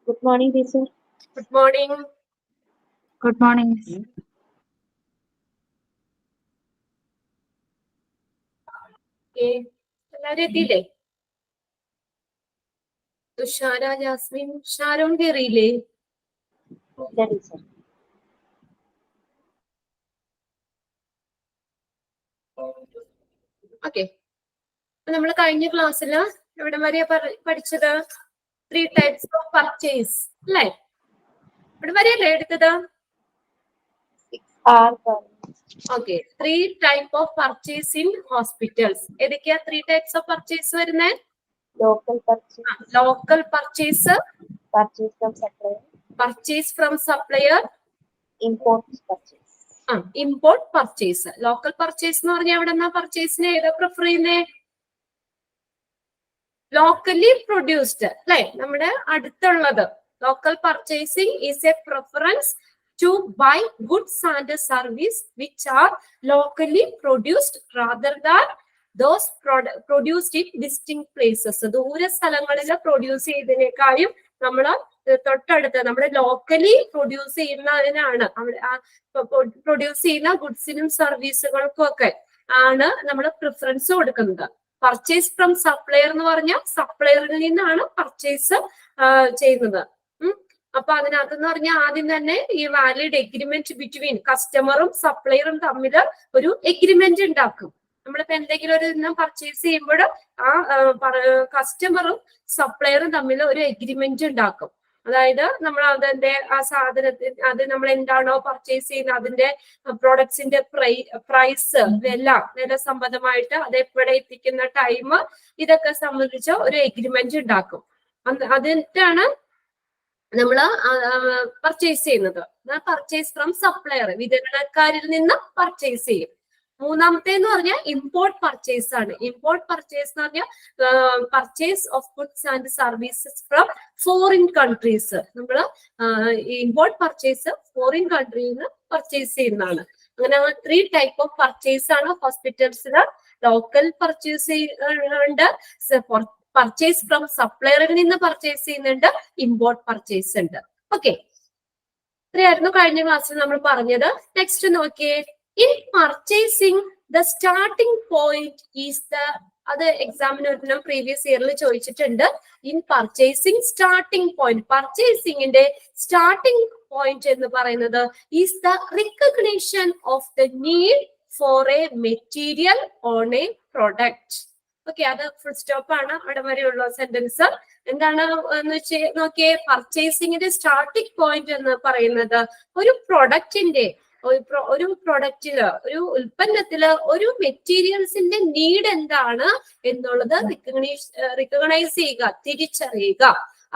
Good morning, teacher. Good morning. Good morning. എല്ലാരും എത്തിയില്ലേ? Thushara, Jasmine, Sharon കയറിയില്ലേ? ഇല്ല teacher. Okay, നമ്മൾ കഴിഞ്ഞ ക്ലാസ്സിൽ എവിടെ വരെയാ പഠിച്ചത്? 3 types of purchase അല്ലേ? ഇവിടെ വരെയല്ലേ എടുത്തത്? Okay, 3 types of purchase in hospitals. ഏതൊക്കെയാ 3 types of purchase വരുന്നത്? Local purchase. Local purchase. Purchase from supplier. Purchase from supplier. Import purchase. Import purchase. Local purchase എന്ന് പറഞ്ഞാൽ എവിടെ നിന്നാ പർച്ചേസിനെ ഏതാ പ്രിഫർ ചെയ്യുന്നേ? ലോക്കലി പ്രൊഡ്യൂസ്ഡ് അല്ലെ, നമ്മുടെ അടുത്തുള്ളത്. Local purchasing is a preference to buy goods and service which are locally produced rather than those produced in distant places. ദൂര സ്ഥലങ്ങളിൽ പ്രൊഡ്യൂസ് ചെയ്തതിനേക്കാളും നമ്മൾ തൊട്ടടുത്ത് നമ്മുടെ ലോക്കലി പ്രൊഡ്യൂസ് ചെയ്യുന്നതിനാണ്, പ്രൊഡ്യൂസ് ചെയ്യുന്ന ഗുഡ്സിനും സർവീസുകൾക്കും ഒക്കെ ആണ് നമ്മൾ പ്രിഫറൻസ് കൊടുക്കുന്നത്. പർച്ചേസ് ഫ്രം സപ്ലയർ എന്ന് പറഞ്ഞാൽ സപ്ലയറിൽ നിന്നാണ് പർച്ചേസ് ചെയ്യുന്നത്. അപ്പൊ അതിനകത്ത് എന്ന് പറഞ്ഞാൽ ആദ്യം തന്നെ ഈ വാലിഡ് എഗ്രിമെന്റ് ബിറ്റ്വീൻ കസ്റ്റമറും സപ്ലയറും തമ്മിൽ ഒരു എഗ്രിമെന്റ് ഉണ്ടാക്കും. നമ്മളിപ്പോ എന്തെങ്കിലും ഒരു ഇനം പർച്ചേസ് ചെയ്യുമ്പോൾ ആ കസ്റ്റമറും സപ്ലയറും തമ്മിൽ ഒരു എഗ്രിമെന്റ് ഉണ്ടാക്കും. അതായത് നമ്മൾ അതിന്റെ ആ സാധനത്തിന് അത് നമ്മൾ എന്താണോ പർച്ചേസ് ചെയ്യുന്നത് അതിന്റെ പ്രോഡക്ട്സിന്റെ പ്രൈസ്, വില സംബന്ധമായിട്ട് അത് എപ്പോഴെ എത്തിക്കുന്ന ടൈം, ഇതൊക്കെ സംബന്ധിച്ച് ഒരു എഗ്രിമെന്റ് ഉണ്ടാക്കും. അതിട്ടാണ് നമ്മൾ പർച്ചേസ് ചെയ്യുന്നത്. പർച്ചേസ് ഫ്രം സപ്ലയർ, വിതരണക്കാരിൽ നിന്ന് പർച്ചേസ് ചെയ്യും. മൂന്നാമത്തെ എന്ന് പറഞ്ഞാൽ ഇമ്പോർട്ട് പർച്ചേസ് ആണ്. ഇമ്പോർട്ട് പർച്ചേസ് എന്ന് പറഞ്ഞാൽ purchase of goods and services from foreign countries. നമ്മൾ ഇമ്പോർട്ട് പർച്ചേസ് ഫോറിൻ കൺട്രിയിൽ നിന്ന് പർച്ചേസ് ചെയ്യുന്നതാണ്. അങ്ങനെ 3 types ഓഫ് പർച്ചേസ് ആണ് ഹോസ്പിറ്റൽസിൽ. ലോക്കൽ പർച്ചേസ് ഉണ്ട്, പർച്ചേസ് ഫ്രം സപ്ലയറിൽ നിന്ന് പർച്ചേസ് ചെയ്യുന്നുണ്ട്, ഇമ്പോർട്ട് പർച്ചേസ് ഉണ്ട്. ഓക്കെ, ഇത്രയായിരുന്നു കഴിഞ്ഞ ക്ലാസ്സിൽ നമ്മൾ പറഞ്ഞത്. നെക്സ്റ്റ് നോക്കിയേ, in purchasing the starting point is the, അത് എക്സാമിന് പ്രീവിയസ് ഇയറിൽ ചോദിച്ചിട്ടുണ്ട്. ഇൻ പർച്ചേസിംഗ് സ്റ്റാർട്ടിംഗ് പോയിന്റ്, പർച്ചേസിംഗിന്റെ സ്റ്റാർട്ടിംഗ് പോയിന്റ് എന്ന് പറയുന്നത് is the recognition of the need for a material on a product. Okay, അത് ഫുൾ സ്റ്റോപ്പ് ആണ് അവിടെ വരെയുള്ള സെന്റൻസ്. എന്താണ് എന്ന് വെച്ച് നോക്കിയേ, പർച്ചേസിംഗിന്റെ സ്റ്റാർട്ടിംഗ് പോയിന്റ് എന്ന് പറയുന്നത് ഒരു പ്രൊഡക്റ്റിന്റെ, ഒരു പ്രൊഡക്റ്റില്, ഒരു ഉൽപ്പന്നത്തില് ഒരു മെറ്റീരിയൽസിന്റെ നീഡ് എന്താണ് എന്നുള്ളത് റിക്കഗ്നൈസ് ചെയ്യുക, തിരിച്ചറിയുക.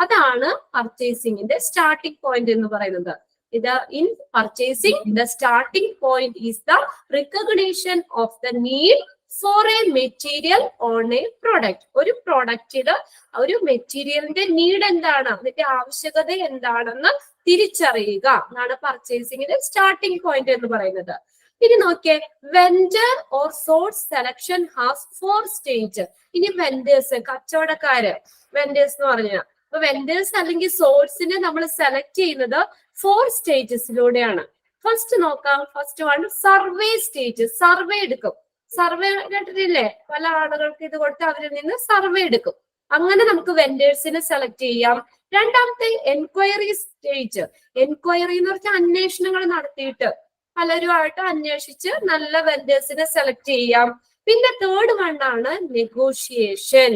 അതാണ് പർച്ചേസിംഗിന്റെ സ്റ്റാർട്ടിംഗ് പോയിന്റ് എന്ന് പറയുന്നത്. ഇത് in purchasing the starting point is the recognition of the need for a material on a product. ഒരു പ്രൊഡക്റ്റില് ഒരു മെറ്റീരിയലിന്റെ നീഡ് എന്താണ്, അതിന്റെ ആവശ്യകത എന്താണെന്ന് തിരിച്ചറിയുക എന്നാണ് പർച്ചേസിംഗിന്റെ സ്റ്റാർട്ടിംഗ് പോയിന്റ് എന്ന് പറയുന്നത്. ഇനി നോക്കിയേ, vendor or source selection has 4 stage. ഇനി വെൻഡേഴ്സ്, കച്ചവടക്കാര്, വെൻഡേഴ്സ് എന്ന് പറഞ്ഞാൽ, അപ്പൊ വെൻഡേഴ്സ് അല്ലെങ്കിൽ സോഴ്സിനെ നമ്മൾ സെലക്ട് ചെയ്യുന്നത് 4 സ്റ്റേജസിലൂടെയാണ്. ഫസ്റ്റ് നോക്കാം, first one survey stage. Survey എടുക്കും. സർവേ കേട്ടിട്ടില്ലേ? പല ആളുകൾക്ക് ഇത് കൊടുത്ത് അവരിൽ നിന്ന് സർവേ എടുക്കും. അങ്ങനെ നമുക്ക് വെൻഡേഴ്സിനെ സെലക്ട് ചെയ്യാം. രണ്ടാമത്തെ എൻക്വയറി സ്റ്റേജ്. എൻക്വയറി എന്ന് പറഞ്ഞാൽ അന്വേഷണങ്ങൾ നടത്തിയിട്ട് പലരുമായിട്ട് അന്വേഷിച്ച് നല്ല വെൻഡേഴ്സിനെ സെലക്ട് ചെയ്യാം. പിന്നെ തേർഡ് വൺ ആണ് നെഗോഷിയേഷൻ.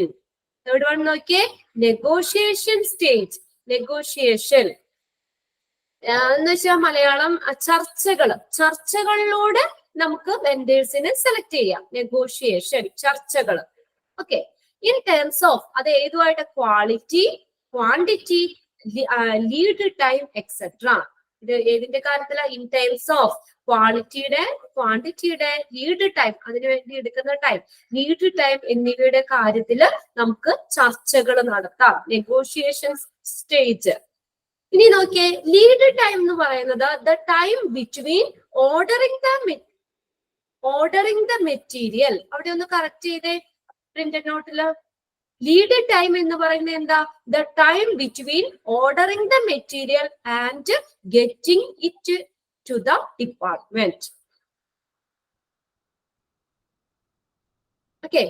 തേർഡ് വൺ നോക്കിയേ, നെഗോഷിയേഷൻ സ്റ്റേജ്. നെഗോഷിയേഷൻ എന്ന് വെച്ചാൽ മലയാളം ചർച്ചകൾ. ചർച്ചകളിലൂടെ നമുക്ക് വെൻഡേഴ്സിനെ സെലക്ട് ചെയ്യാം. നെഗോഷിയേഷൻ, ചർച്ചകൾ. ഓക്കെ, ഇൻ ടേംസ് ഓഫ് അത് ഏതുമായിട്ട്, quality, quantity, lead time etcetera. ഇത് ഏതിന്റെ കാര്യത്തില? ഇൻ ടേംസ് ഓഫ് ക്വാളിറ്റിയുടെ, ക്വാണ്ടിറ്റിയുടെ, ലീഡ് ടൈം, അതിനുവേണ്ടി എടുക്കുന്ന ടൈം, ലീഡ് ടൈം എന്നിവയുടെ കാര്യത്തിൽ നമുക്ക് ചർച്ചകൾ നടത്താം. Negotiation stage. ഇനി നോക്കിയേ, ലീഡ് ടൈം എന്ന് പറയുന്നത് the time between ordering the material. അവിടെ ഒന്ന് കറക്റ്റ് ചെയ്തേ പ്രിന്റഡ് നോട്ടില്. ലീഡ് ടൈം എന്ന് പറയുന്നത് എന്താ? The time between ordering the material and getting it to the department. Okay,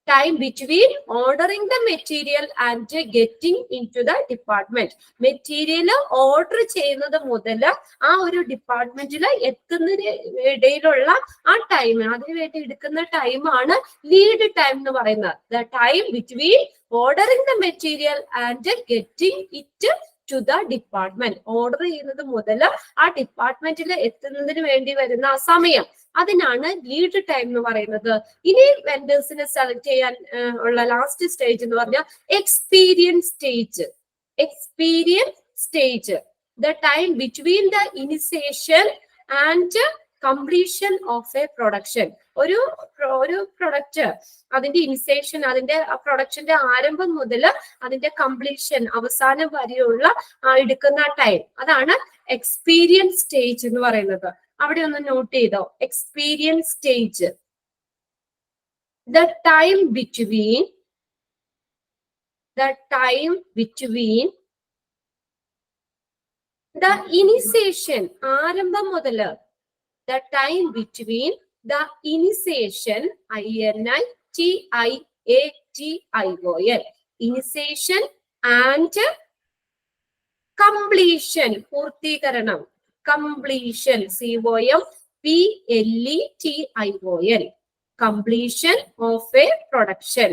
time between ordering the material and getting in to the department. Material order ചെയ്യുന്നത് മുതൽ ആ ഒരു ഡിപ്പാർട്ട്മെന്റിൽ എത്തുന്നതിന് ഇടയിലുള്ള ആ ടൈം, അതിനുവേണ്ടി എടുക്കുന്ന ടൈമാണ് ലീഡ് ടൈം എന്ന് പറയുന്നത്. The time between ordering the material and getting it to the department. Order ചെയ്യുന്നത് മുതൽ ആ ഡിപ്പാർട്ട്മെന്റിൽ എത്തുന്നതിന് വേണ്ടി വരുന്ന ആ സമയം, അതിനാണ് ലീഡ് ടൈം എന്ന് പറയുന്നത്. ഇനി വെൻഡേഴ്സിനെ സെലക്ട് ചെയ്യാൻ ഉള്ള ലാസ്റ്റ് സ്റ്റേജ് എന്ന് പറഞ്ഞാൽ experience stage. Experience stage, the time between the initiation and completion of A production. ഒരു പ്രൊഡക്റ്റ്, അതിന്റെ ഇനിഷ്യേഷൻ, അതിന്റെ പ്രൊഡക്ഷന്റെ ആരംഭം മുതൽ അതിന്റെ കംപ്ലീഷൻ, അവസാനം വരെയുള്ള എടുക്കുന്ന ടൈം, അതാണ് എക്സ്പീരിയൻസ് സ്റ്റേജ് എന്ന് പറയുന്നത്. അവിടെ ഒന്ന് നോട്ട് ചെയ്തോ, experience stage. The time between the initiation, ആരംഭം മുതൽ, the time between the initiation, INITIATION, initiation and completion, പൂർത്തീകരണം, completion, COMPLETION, completion of a production.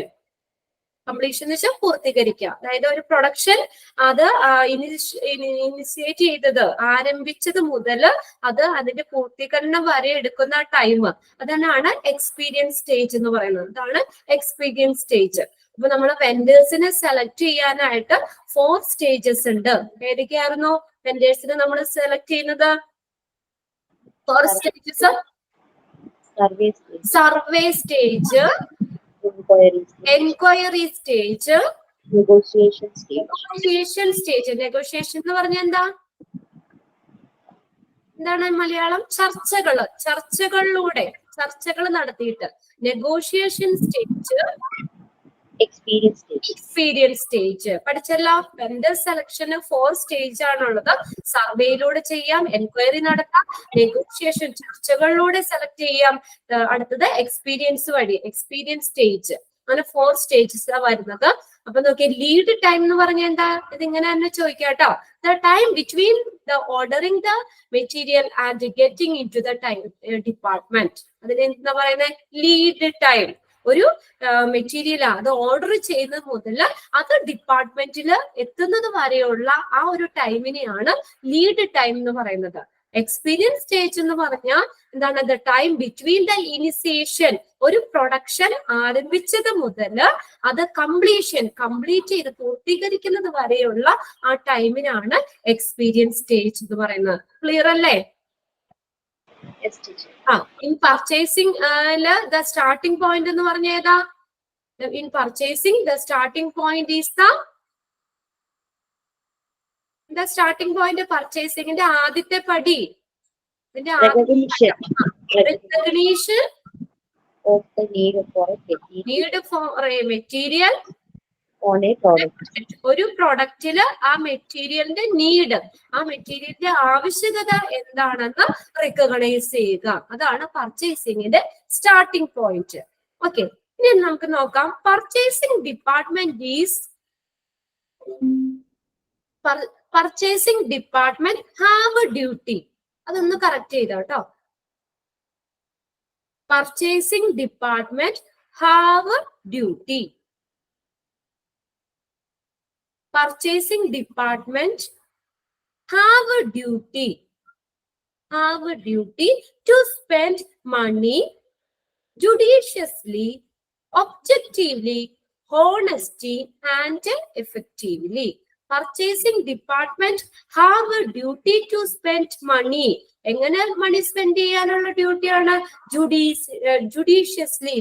Completion എന്ന് വെച്ചാൽ പൂർത്തീകരിക്കുക. അതായത് ഒരു പ്രൊഡക്ഷൻ അത് ഇനിഷ്യേറ്റ് ചെയ്തത്, ആരംഭിച്ചത് മുതൽ അത് അതിന്റെ പൂർത്തീകരണം വരെ എടുക്കുന്ന ടൈം, അതാണ് എക്സ്പീരിയൻസ് സ്റ്റേജ് എന്ന് പറയുന്നത്. അതാണ് എക്സ്പീരിയൻസ് സ്റ്റേജ്. അപ്പൊ നമ്മൾ വെൻഡേഴ്സിനെ സെലക്ട് ചെയ്യാനായിട്ട് 4 സ്റ്റേജസ് ഉണ്ട്. ഏതൊക്കെയായിരുന്നു വെൻഡേഴ്സിനെ നമ്മൾ സെലക്ട് ചെയ്യുന്നത്? 4 stages. Survey stage, enquiry stage, negotiation stage. Negotiation എന്ന് പറഞ്ഞാൽ എന്താണ് മലയാളം? ചർച്ചകൾ നടത്തിയിട്ട്. Negotiation stage, experience stage. പഠിച്ചല്ലോ. വെൻഡർ സെലക്ഷന് 4 സ്റ്റേജ് ആണുള്ളത്. സർവേയിലൂടെ ചെയ്യാം, എൻക്വയറി നടത്താം, നെഗോഷിയേഷൻ ചർച്ചകളിലൂടെ സെലക്ട് ചെയ്യാം, അടുത്തത് എക്സ്പീരിയൻസ് വഴി, എക്സ്പീരിയൻസ് സ്റ്റേജ്. അങ്ങനെ 4 സ്റ്റേജസ് വരുന്നത്. അപ്പൊ നോക്കിയേ, ലീഡ് ടൈം എന്ന് പറഞ്ഞാൽ എന്താ? ഇതിങ്ങനെ തന്നെ ചോദിക്കാം കേട്ടോ. The time between the ordering the material and getting in to the department. അതിന് എന്താ പറയുന്നത്? Lead time. ഒരു മെറ്റീരിയൽ അത് ഓർഡർ ചെയ്യുന്നത് മുതൽ അത് ഡിപ്പാർട്ട്മെന്റിൽ എത്തുന്നത് വരെയുള്ള ആ ഒരു ടൈമിനെയാണ് ലീഡ് ടൈം എന്ന് പറയുന്നത്. എക്സ്പീരിയൻസ് സ്റ്റേജ് എന്ന് പറഞ്ഞാൽ എന്താണ്? The time between the initiation, ഒരു പ്രൊഡക്ഷൻ ആരംഭിച്ചത് മുതൽ അത് കംപ്ലീറ്റ് ചെയ്ത് പൂർത്തീകരിക്കുന്നത് വരെയുള്ള ആ ടൈമിനാണ് എക്സ്പീരിയൻസ് സ്റ്റേജ് എന്ന് പറയുന്നത്. ക്ലിയർ അല്ലേ? In purchasing the starting point എന്ന് പറഞ്ഞ ഏതാ? In purchasing the starting point is the starting point. പർച്ചേസിംഗിന്റെ ആദ്യത്തെ പടി, recognition of the need for a material on a product. ഒരു പ്രൊഡക്റ്റില് ആ മെറ്റീരിയലിന്റെ നീഡ്, ആ മെറ്റീരിയലിന്റെ ആവശ്യകത എന്താണെന്ന് റെക്കഗ്നൈസ് ചെയ്യുക. അതാണ് പർച്ചേസിംഗിന്റെ സ്റ്റാർട്ടിംഗ് പോയിന്റ്. ഓക്കെ, ഇനി നമുക്ക് നോക്കാം. Purchasing department is purchasing department have A duty. അതൊന്ന് കറക്റ്റ് ചെയ്തോ കേട്ടോ. Purchasing department have a duty. Purchasing department have a duty. Have a duty to spend money judiciously, objectively, honestly, and effectively. Purchasing department have a duty to spend money. എങ്ങനെ മണി spend ചെയ്യാനുള്ള ഡ്യൂട്ടിയാണ്? Judiciously,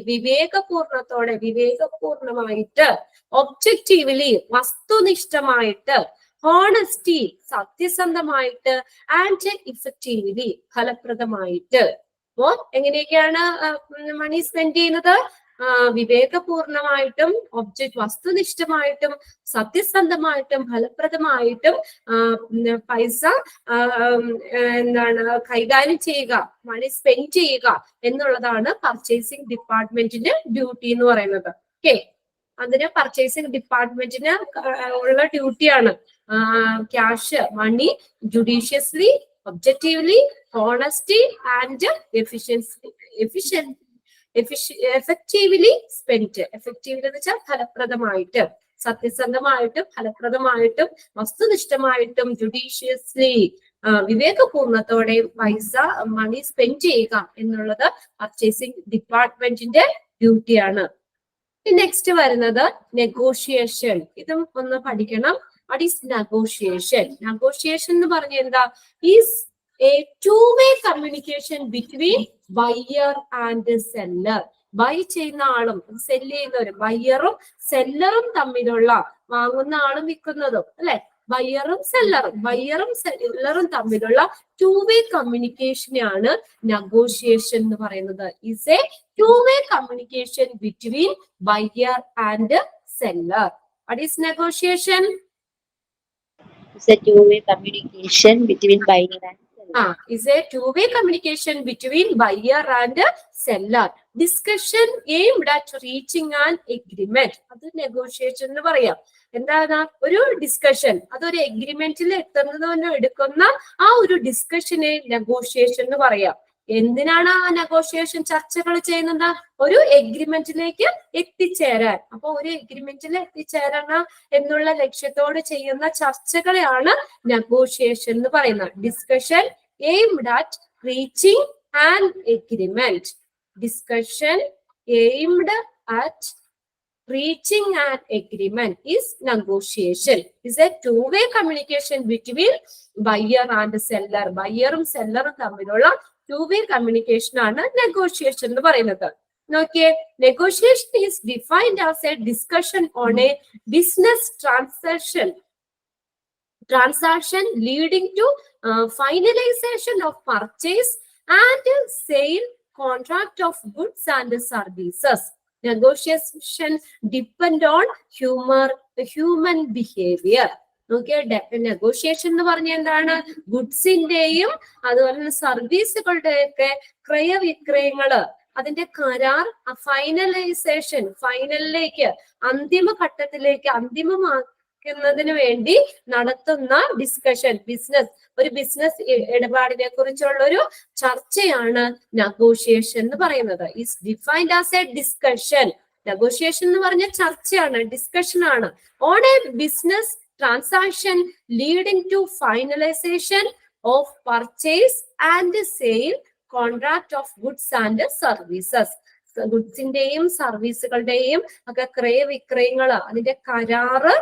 വിവേകപൂർണമായിട്ട്, objectively, വസ്തുനിഷ്ഠമായിട്ട്, honesty, സത്യസന്ധമായിട്ട്, and effectively, ഫലപ്രദമായിട്ട്. അപ്പോൾ എങ്ങനെയൊക്കെയാണ് മണി spend ചെയ്യുന്നത്? വിവേകപൂർണമായിട്ടും വസ്തുനിഷ്ഠമായിട്ടും സത്യസന്ധമായിട്ടും ഫലപ്രദമായിട്ടും പൈസ കൈകാര്യം ചെയ്യുക, മണി സ്പെൻഡ് ചെയ്യുക എന്നുള്ളതാണ് പർച്ചേസിംഗ് ഡിപ്പാർട്ട്മെന്റിന്റെ ഡ്യൂട്ടി എന്ന് പറയുന്നത്. ഓക്കെ, അതിന് പർച്ചേസിംഗ് ഡിപ്പാർട്ട്മെന്റിന് ഉള്ള ഡ്യൂട്ടിയാണ് cash money judiciously, objectively, honesty and effectively spend. Effectively എന്ന് വെച്ചാൽ ഫലപ്രദമായിട്ട്, സത്യസന്ധമായിട്ടും ഫലപ്രദമായിട്ടും വസ്തുനിഷ്ഠമായിട്ടും ജുഡീഷ്യസ്ലി വിവേകപൂർണത്തോടെ പൈസ മണി സ്പെൻഡ് ചെയ്യുക എന്നുള്ളത് പർച്ചേസിംഗ് ഡിപ്പാർട്ട്മെന്റിന്റെ ഡ്യൂട്ടിയാണ്. നെക്സ്റ്റ് വരുന്നത് നെഗോഷിയേഷൻ. ഇതും ഒന്ന് പഠിക്കണം. What is negotiation? നെഗോഷിയേഷൻ എന്ന് പറഞ്ഞ എന്താ? Is a two-way communication between buyer and seller. Buy ചെയ്യുന്ന ആളും സെല് ചെയ്യുന്നവരും, ബയ്യറും സെല്ലറും തമ്മിലുള്ള, വാങ്ങുന്ന ആളും വിൽക്കുന്നതും അല്ലെ, ബയ്യറും സെല്ലറും തമ്മിലുള്ള two-way കമ്മ്യൂണിക്കേഷനെയാണ് നെഗോഷിയേഷൻ എന്ന് പറയുന്നത്. Is a two-way communication between buyer and seller. What is negotiation? It's a two-way communication between buyer and seller. Is a two-way communication between buyer and seller. Discussion aimed at reaching an agreement. അത് negotiation എന്ന് പറയാം. എന്താണ്? ഒരു discussion, അതൊരു എഗ്രിമെന്റിൽ എത്തുന്നതിന് എടുക്കുന്ന ആ ഒരു ഡിസ്കഷനെ നെഗോഷിയേഷൻ എന്ന് പറയാം. എന്തിനാണ് ആ നെഗോഷിയേഷൻ ചർച്ചകൾ ചെയ്യുന്നത്? ഒരു എഗ്രിമെന്റിലേക്ക് എത്തിച്ചേരാൻ. അപ്പൊ ഒരു എഗ്രിമെന്റിൽ എത്തിച്ചേരണം എന്നുള്ള ലക്ഷ്യത്തോട് ചെയ്യുന്ന ചർച്ചകളെയാണ് നെഗോഷിയേഷൻ എന്ന് പറയുന്നത്. Discussion aimed at reaching an agreement. Discussion aimed at reaching an agreement is negotiation. Is a two-way communication between buyer and seller. ബയ്യറും സെല്ലറും തമ്മിലുള്ള two-way communication ആണ് negotiation എന്ന് പറയുന്നത്. നോക്കിയേ, negotiation is defined as a discussion on a business transaction leading to finalization of purchase and sale contract of goods and services. Negotiation depend on human behavior. Nokia negotiation എന്ന് പറഞ്ഞ എന്താണ്? ഗുഡ്സിന്റെയും അതുപോലെ തന്നെ സർവീസുകളുടെയൊക്കെ ക്രയവിക്രയങ്ങള്, അതിന്റെ കരാർ, ഫൈനലൈസേഷൻ, ഫൈനലിലേക്ക്, അന്തിമ ഘട്ടത്തിലേക്ക്, അന്തിമമാക്കുന്നതിന് വേണ്ടി നടത്തുന്ന ഡിസ്കഷൻ, ഒരു ബിസിനസ് ഇടപാടിനെ കുറിച്ചുള്ള ഒരു ചർച്ചയാണ് നെഗോഷിയേഷൻ എന്ന് പറയുന്നത്. Is defined as a discussion. Negotiation എന്ന് പറഞ്ഞ ചർച്ചയാണ്, ഡിസ്കഷൻ ആണ്. On a business transaction leading to finalisation of purchase and sale contract of goods and services. ഗുഡ്സിന്റെയും സർവീസുകളുടെയും ഒക്കെ ക്രയവിക്രയങ്ങള്, അതിന്റെ കരാറ്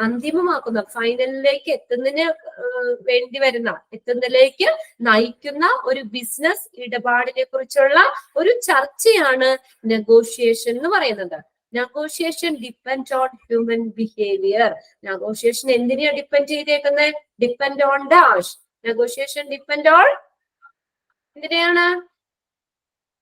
അന്തിമമാക്കുന്ന, ഫൈനലിലേക്ക് എത്തുന്നതിലേക്ക് നയിക്കുന്ന ഒരു ബിസിനസ് ഇടപാടിനെ കുറിച്ചുള്ള ഒരു ചർച്ചയാണ് നെഗോഷിയേഷൻ എന്ന് പറയുന്നത്. Negotiation depend on human behaviour. Negotiation എന്തിനാ ഡിപ്പെൻഡ് ചെയ്തേക്കുന്നത്? Depend on dash. Negotiation depend on എന്തിനാണ്?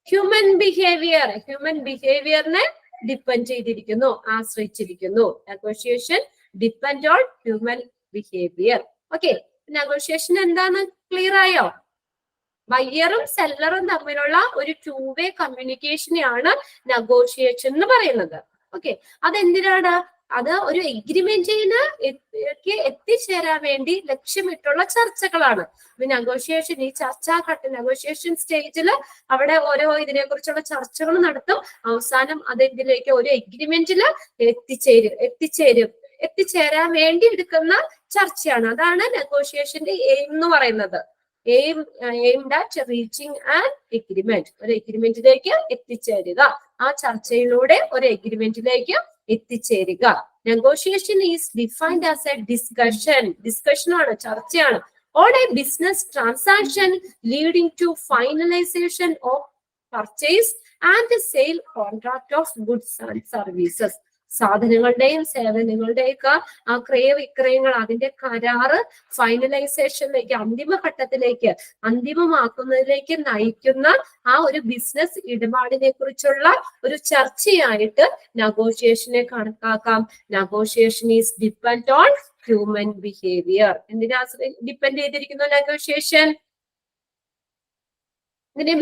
Human behaviour. ഹ്യൂമൻ ബിഹേവിയറിനെ ഡിപ്പെൻഡ് ചെയ്തിരിക്കുന്നു, ആശ്രയിച്ചിരിക്കുന്നു. Negotiation depend on human behaviour. Okay, negotiation എന്താണ്? ക്ലിയർ ആയോ? ബയ്യറും സെല്ലറും തമ്മിലുള്ള ഒരു two-way കമ്മ്യൂണിക്കേഷനെയാണ് നെഗോഷിയേഷൻ എന്ന് പറയുന്നത്. ഓക്കെ, അതെന്തിനാണ്? അത് ഒരു എഗ്രിമെന്റിന് എത്തിച്ചേരാൻ വേണ്ടി ലക്ഷ്യമിട്ടുള്ള ചർച്ചകളാണ്. നെഗോഷിയേഷൻ, ഈ നെഗോഷിയേഷൻ സ്റ്റേജിൽ അവിടെ ഓരോ ഇതിനെ കുറിച്ചുള്ള ചർച്ചകൾ നടത്തും. അവസാനം അതെന്തിലേക്ക്? ഒരു എഗ്രിമെന്റിൽ എത്തിച്ചേരാൻ വേണ്ടി എടുക്കുന്ന ചർച്ചയാണ്. അതാണ് നെഗോഷിയേഷന്റെ എയിം എന്ന് പറയുന്നത്. aimed at reaching an agreement. ഒരു എഗ്രിമെന്റിലേക്ക് എത്തിച്ചേരുക, ആ ചർച്ചയിലൂടെ ഒരു എഗ്രിമെന്റിലേക്ക് എത്തിച്ചേരുക. Negotiation is defined as a discussion ആണ്, ചർച്ചയാണ്. On a business transaction leading to finalisation of purchase and sale contract of goods and services. സാധനങ്ങളുടെയും സേവനങ്ങളുടെയും ഒക്കെ ആ ക്രയവിക്രയങ്ങൾ, അതിന്റെ കരാറ് ഫൈനലൈസേഷനിലേക്ക്, അന്തിമഘട്ടത്തിലേക്ക്, അന്തിമമാക്കുന്നതിലേക്ക് നയിക്കുന്ന ആ ഒരു ബിസിനസ് ഇടപാടിനെ കുറിച്ചുള്ള ഒരു ചർച്ചയായിട്ട് നെഗോഷിയേഷനെ കണക്കാക്കാം. Negotiation is depend on human behaviour. എന്തിനാ ഡിപ്പെൻഡ് ചെയ്തിരിക്കുന്നു നെഗോഷിയേഷൻ? ഇതിനെ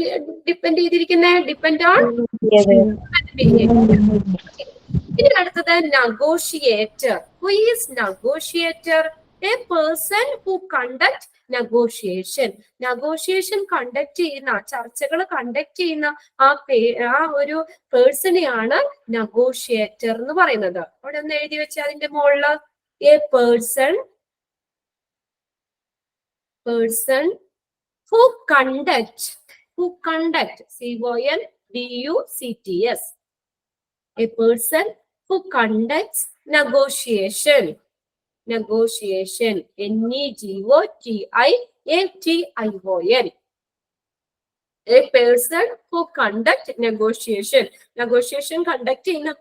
ഡിപ്പെൻഡ് ചെയ്തിരിക്കുന്നത് ഡിപ്പെൻഡ് ഓൺ ഇനി അടുത്തത് negotiator. Who is negotiator? A person who conduct negotiation. Negotiation conduct ചെയ്യുന്ന, ചർച്ചകൾ കണ്ടക്ട് ചെയ്യുന്ന ആ ഒരു പേഴ്സണെയാണ് നെഗോഷിയേറ്റർ എന്ന് പറയുന്നത്. അവിടെ ഒന്ന് എഴുതി വെച്ചാൽ അതിന്റെ മുകളില് A person who conduct CONDUCTS, a person who conducts negotiation NEGOTIATION, a person who conduct negotiation conduct ചെയ്യുന്ന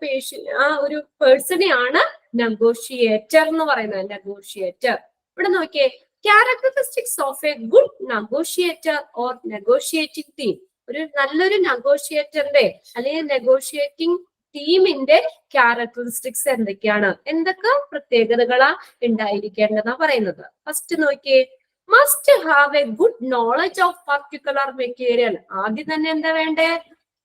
ആ ഒരു പേഴ്സണെയാണ് നെഗോഷിയേറ്റർ എന്ന് പറയുന്നത്. നെഗോഷിയേറ്റർ ഇവിടെ നോക്കിയേ, characteristics of a good negotiator or negotiating team. ഒരു നല്ലൊരു നെഗോഷിയേറ്ററിന്റെ അല്ലെങ്കിൽ നെഗോഷിയേറ്റിംഗ് ടീമിന്റെ ക്യാരക്ടറിസ്റ്റിക്സ് എന്തൊക്കെയാണ്, എന്തൊക്കെ പ്രത്യേകതകളാ ഉണ്ടായിരിക്കേണ്ടതാ പറയുന്നത്. ഫസ്റ്റ് നോക്കിയേ, must have A good knowledge of particular material. ആദ്യം തന്നെ എന്താ വേണ്ടേ?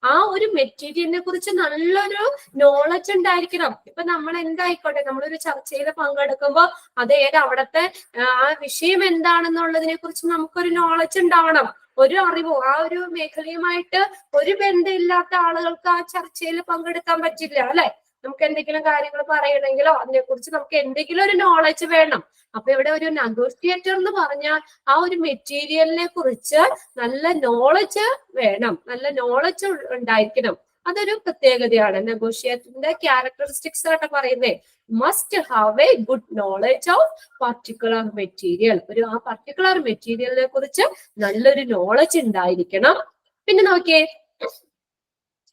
ആ ഒരു മെറ്റീരിയലിനെ കുറിച്ച് നല്ലൊരു നോളജ് ഉണ്ടായിരിക്കണം. ഇപ്പൊ നമ്മൾ എന്തായിക്കോട്ടെ, നമ്മളൊരു ചർച്ചയിൽ പങ്കെടുക്കുമ്പോ അത് അവിടുത്തെ ആ വിഷയം എന്താണെന്നുള്ളതിനെ കുറിച്ച് നമുക്കൊരു നോളജ് ഉണ്ടാവണം. ഒരു അറിവോ ആ ഒരു മേഖലയുമായിട്ട് ഒരു ബന്ധമില്ലാത്ത ആളുകൾക്ക് ആ ചർച്ചയിൽ പങ്കെടുക്കാൻ പറ്റില്ല, അല്ലെ? നമുക്ക് എന്തെങ്കിലും കാര്യങ്ങൾ പറയണമെങ്കിലോ അതിനെക്കുറിച്ച് നമുക്ക് എന്തെങ്കിലും ഒരു നോളജ് വേണം. അപ്പൊ ഇവിടെ ഒരു നെഗോഷിയേറ്റർ എന്ന് പറഞ്ഞാൽ ആ ഒരു മെറ്റീരിയലിനെ കുറിച്ച് നല്ല നോളജ് വേണം, നല്ല നോളജ് ഉണ്ടായിരിക്കണം. അതൊരു പ്രത്യേകതയാണ്. നെഗോഷിയേറ്ററിന്റെ ക്യാരക്ടറിസ്റ്റിക്സ് ആയിട്ട് പറയുന്നേ, must have A good knowledge of particular material. ആ പർട്ടിക്കുലർ മെറ്റീരിയലിനെ കുറിച്ച് നല്ലൊരു നോളജ് ഉണ്ടായിരിക്കണം. പിന്നെ നോക്കിയേ,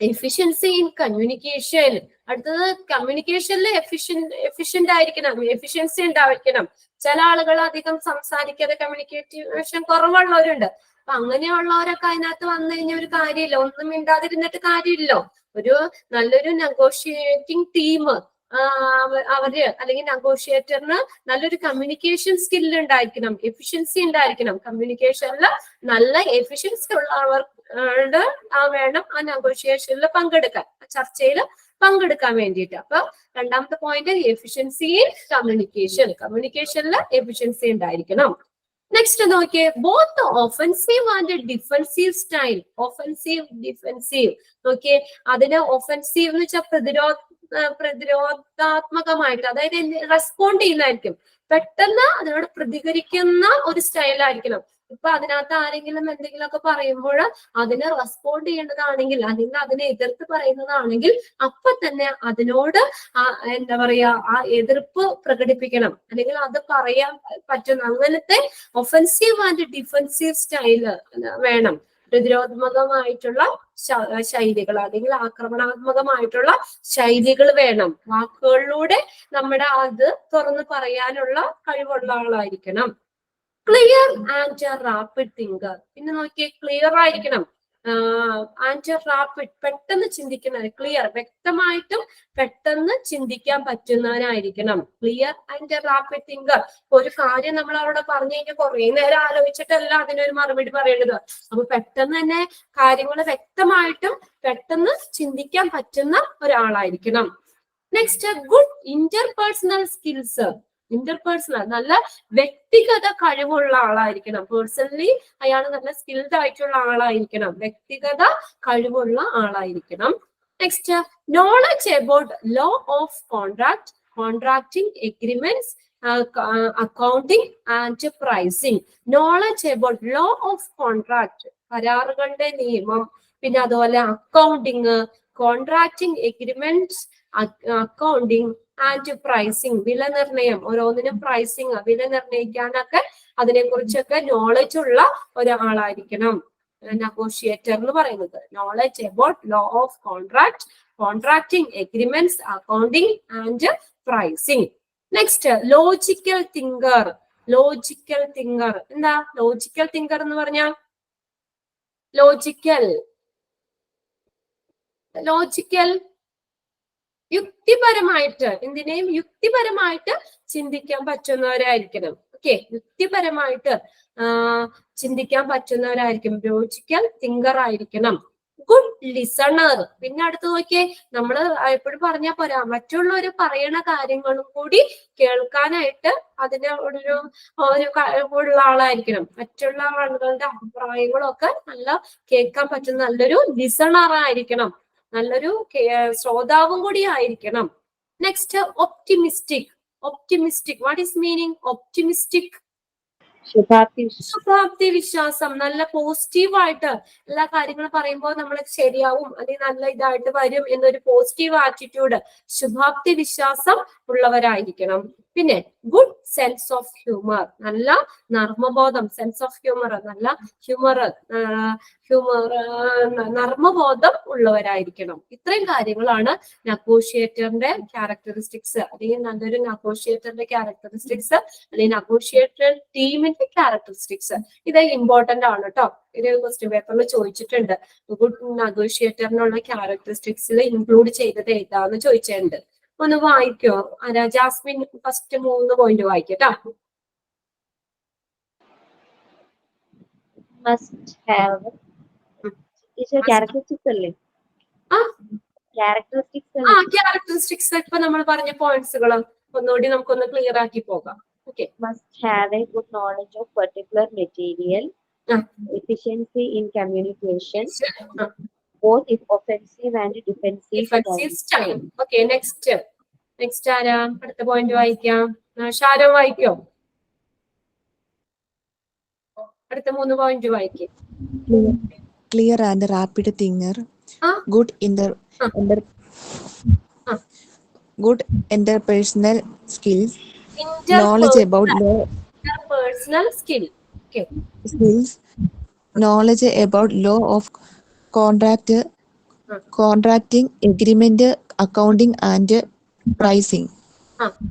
എഫിഷ്യൻസി ഇൻ കമ്മ്യൂണിക്കേഷൻ. അടുത്തത് കമ്മ്യൂണിക്കേഷനിൽ എഫിഷ്യന്റ് ആയിരിക്കണം, എഫിഷ്യൻസി ഉണ്ടായിരിക്കണം. ചില ആളുകൾ അധികം സംസാരിക്കാതെ കമ്മ്യൂണിക്കേഷൻ കുറവുള്ളവരുണ്ട്. അപ്പൊ അങ്ങനെയുള്ളവരൊക്കെ അതിനകത്ത് വന്നു കഴിഞ്ഞാൽ ഒരു കാര്യമില്ല, ഒന്നും മിണ്ടാതിരുന്നിട്ട് കാര്യമില്ലോ. ഒരു നല്ലൊരു നെഗോഷിയേറ്റിംഗ് ടീം അവര് അല്ലെങ്കിൽ നെഗോഷിയേറ്ററിന് നല്ലൊരു കമ്മ്യൂണിക്കേഷൻ സ്കില്ല് ഉണ്ടായിരിക്കണം, എഫിഷ്യൻസി ഉണ്ടായിരിക്കണം. കമ്മ്യൂണിക്കേഷനിൽ നല്ല എഫിഷ്യൻസി ഉള്ളവർ വേണം ആ നെഗോഷിയേഷനിൽ പങ്കെടുക്കാൻ, ചർച്ചയിൽ പങ്കെടുക്കാൻ വേണ്ടിയിട്ട്. അപ്പൊ രണ്ടാമത്തെ പോയിന്റ് എഫിഷ്യൻസി ഇൻ കമ്മ്യൂണിക്കേഷനിൽ എഫിഷ്യൻസി ഉണ്ടായിരിക്കണം. നെക്സ്റ്റ് നോക്കിയേ, both offensive and defensive style. Offensive defensive നോക്കിയേ, അതിന് ഒഫൻസീവ് എന്ന് വെച്ചാൽ പ്രതിരോധാത്മകമായിട്ട്, അതായത് റെസ്പോണ്ട് ചെയ്യുന്നതായിരിക്കും, പെട്ടെന്ന് അതിനോട് പ്രതികരിക്കുന്ന ഒരു സ്റ്റൈലായിരിക്കണം. ഇപ്പൊ അതിനകത്ത് ആരെങ്കിലും എന്തെങ്കിലുമൊക്കെ പറയുമ്പോൾ അതിനെ റെസ്പോണ്ട് ചെയ്യേണ്ടതാണെങ്കിൽ, അല്ലെങ്കിൽ അതിനെ എതിർത്ത് പറയുന്നതാണെങ്കിൽ അപ്പൊ തന്നെ അതിനോട് എന്താ പറയാ ആ എതിർപ്പ് പ്രകടിപ്പിക്കണം, അല്ലെങ്കിൽ അത് പറയാൻ പറ്റുന്ന അങ്ങനത്തെ ഒഫൻസീവ് ആൻഡ് ഡിഫെൻസീവ് സ്റ്റൈല് വേണം. പ്രതിരോധാത്മകമായിട്ടുള്ള ശൈലികൾ അല്ലെങ്കിൽ ആക്രമണാത്മകമായിട്ടുള്ള ശൈലികൾ വേണം. വാക്കുകളിലൂടെ നമ്മുടെ അത് തുറന്ന് പറയാനുള്ള കഴിവുള്ള ആളായിരിക്കണം. Clear and rapid thinker. പിന്നെ നോക്കിയേ, ക്ലിയർ ആയിരിക്കണം ആൻഡ് റാപ്പിഡ്, പെട്ടെന്ന് ചിന്തിക്കുന്ന, ക്ലിയർ വ്യക്തമായിട്ടും പെട്ടെന്ന് ചിന്തിക്കാൻ പറ്റുന്നവനായിരിക്കണം. Clear and rapid thinker. ഒരു കാര്യം നമ്മൾ അവിടെ പറഞ്ഞു കഴിഞ്ഞാൽ കുറെ നേരം ആലോചിച്ചിട്ടല്ല അതിനൊരു മറുപടി പറയേണ്ടത്. അപ്പൊ പെട്ടെന്ന് തന്നെ കാര്യങ്ങൾ വ്യക്തമായിട്ടും പെട്ടെന്ന് ചിന്തിക്കാൻ പറ്റുന്ന ഒരാളായിരിക്കണം. Next, good interpersonal skills. Interpersonal നല്ല വ്യക്തിഗത കഴിവുള്ള ആളായിരിക്കണം. പേഴ്സണലി അയാൾ നല്ല സ്കിൽഡ് ആയിട്ടുള്ള ആളായിരിക്കണം, വ്യക്തിഗത കഴിവുള്ള ആളായിരിക്കണം. Next, knowledge about law of contracting agreements, accounting and pricing. Knowledge about law of contract, കരാറുകളുടെ നിയമം, പിന്നെ അതുപോലെ accounting, contracting agreements, accounting and pricing, വില നിർണയം, ഓരോന്നിനും പ്രൈസിങ്, വില നിർണയിക്കാനൊക്കെ അതിനെക്കുറിച്ചൊക്കെ നോളജ് ഉള്ള ഒരാളായിരിക്കണം നെഗോഷിയേറ്റർ എന്ന് പറയുന്നത്. Knowledge about law of contract, contracting agreements, accounting and pricing. Next, logical thinker. Logical thinker. എന്താ logical thinker എന്ന് പറഞ്ഞാൽ? Logical യുക്തിപരമായിട്ട്, എന്തിനേയും യുക്തിപരമായിട്ട് ചിന്തിക്കാൻ പറ്റുന്നവരായിരിക്കണം. ഓക്കെ, യുക്തിപരമായിട്ട് ചിന്തിക്കാൻ പറ്റുന്നവരായിരിക്കും. ലോജിക്കൽ തിങ്കർ ആയിരിക്കണം. Good listener. പിന്നെ അടുത്ത് നോക്കിയേ, നമ്മൾ എപ്പോഴും പറഞ്ഞാൽ പോരാ, മറ്റുള്ളവർ പറയണ കാര്യങ്ങളും കൂടി കേൾക്കാനായിട്ട് അതിന് ഒരു കഴിവുള്ള ആളായിരിക്കണം. മറ്റുള്ള ആളുകളുടെ അഭിപ്രായങ്ങളും ഒക്കെ നല്ല കേൾക്കാൻ പറ്റുന്ന നല്ലൊരു ലിസണർ ആയിരിക്കണം. നല്ലൊരു ശ്രോതാവും കൂടി ആയിരിക്കണം. Next, optimistic. Optimistic, what is meaning optimistic? ശുഭാപ്തി വിശ്വാസം. നല്ല പോസിറ്റീവായിട്ട് എല്ലാ കാര്യങ്ങളും പറയുമ്പോൾ നമ്മൾ ശരിയാവും, അല്ലെങ്കിൽ നല്ല ഇതായിട്ട് വരും എന്നൊരു പോസിറ്റീവ് ആറ്റിറ്റ്യൂഡ്, ശുഭാപ്തി വിശ്വാസം ഉള്ളവരായിരിക്കണം. പിന്നെ ഗുഡ് സെൻസ് ഓഫ് ഹ്യൂമർ. നല്ല നർമ്മബോധം, സെൻസ് ഓഫ് ഹ്യൂമർ, നല്ല ഹ്യൂമർ നർമ്മബോധം ഉള്ളവരായിരിക്കണം. ഇത്രയും കാര്യങ്ങളാണ് നെഗോഷിയേറ്ററിന്റെ ക്യാരക്ടറിസ്റ്റിക്സ്, അല്ലെങ്കിൽ നല്ലൊരു നെഗോഷിയേറ്ററിന്റെ ക്യാരക്ടറിസ്റ്റിക്സ്, അല്ലെങ്കിൽ നെഗോഷിയേറ്റർ ടീമിന്റെ ക്യാരക്ടറിസ്റ്റിക്സ്. ഇത് ഇമ്പോർട്ടന്റ് ആണ് കേട്ടോ. ഇത് ക്വസ്റ്റ്യൻ പേപ്പറിൽ ചോദിച്ചിട്ടുണ്ട്. ഗുഡ് നെഗോഷിയേറ്ററിനുള്ള ക്യാരക്ടറിസ്റ്റിക്സിൽ ഇൻക്ലൂഡ് ചെയ്തത് ഏതാന്ന് ചോദിച്ചിട്ടുണ്ട്. ഒന്ന് വായിക്കോ ആരാ? ജാസ്മിൻ ഫസ്റ്റ് 3 പോയിന്റ് വായിക്കട്ടോ. Must have. ക്യാരക്ടറിസ്റ്റിക്സ് അല്ലേ? ക്യാരക്ടറിസ്റ്റിക്സ് ഇപ്പൊ നമ്മൾ പറഞ്ഞ പോയിന്റ്സുകൾ ഒന്നുകൂടി നമുക്കൊന്ന് ക്ലിയർ ആക്കി പോകാം. Okay. Must have a good knowledge of particular material, efficiency in communication, both if offensive and defensive style. Okay, next ആരാ? അടുത്ത പോയിന്റ് വായിക്കാം. ഷാരോ വായിക്കോ? അടുത്ത 3 point വായിക്കേ. Clear and rapid thinker, good interpersonal skills, knowledge about interpersonal skill. Okay. skills, knowledge about law of contracting agreement, accounting and pricing.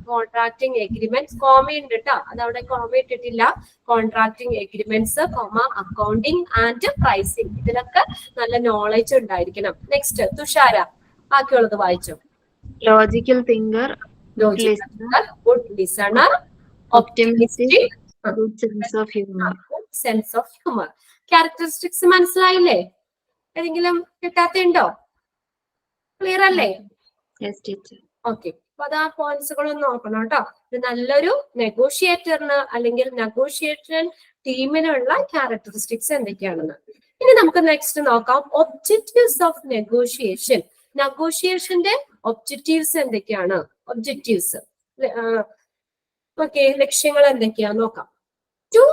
Contracting agreements, comma ഉണ്ട് കേട്ടോ, അതവിടെ comma ഇട്ടിട്ടില്ല. Contracting agreements, accounting and pricing, ഇതിലൊക്കെ നല്ല knowledge ഉണ്ടായിരിക്കണം. Next Thushara, ബാക്കിയുള്ളത് വായിച്ചോ. Logical thinker, good listener, optimistic, good sense of humor. Sense of humour. Characteristics മനസ്സിലായില്ലേ? ഏതെങ്കിലും കിട്ടാത്തുണ്ടോ? ക്ലിയർ അല്ലേ? Yes, teacher. ഓക്കെ, അപ്പൊ അത് ആ പോയിന്റ്സുകളൊന്നും നോക്കണം കേട്ടോ. ഇത് നല്ലൊരു നെഗോഷിയേറ്ററിന് അല്ലെങ്കിൽ നെഗോഷിയേഷൻ ടീമിനുള്ള ക്യാരക്ടറിസ്റ്റിക്സ് എന്തൊക്കെയാണെന്ന്. ഇനി നമുക്ക് നെക്സ്റ്റ് നോക്കാം, ഒബ്ജക്റ്റീവ്സ് ഓഫ് നെഗോഷിയേഷൻ. നെഗോഷിയേഷന്റെ ഒബ്ജക്റ്റീവ്സ് എന്തൊക്കെയാണ്? ഒബ്ജക്റ്റീവ്സ്, ഓക്കെ, ലക്ഷ്യങ്ങൾ എന്തൊക്കെയാ നോക്കാം. To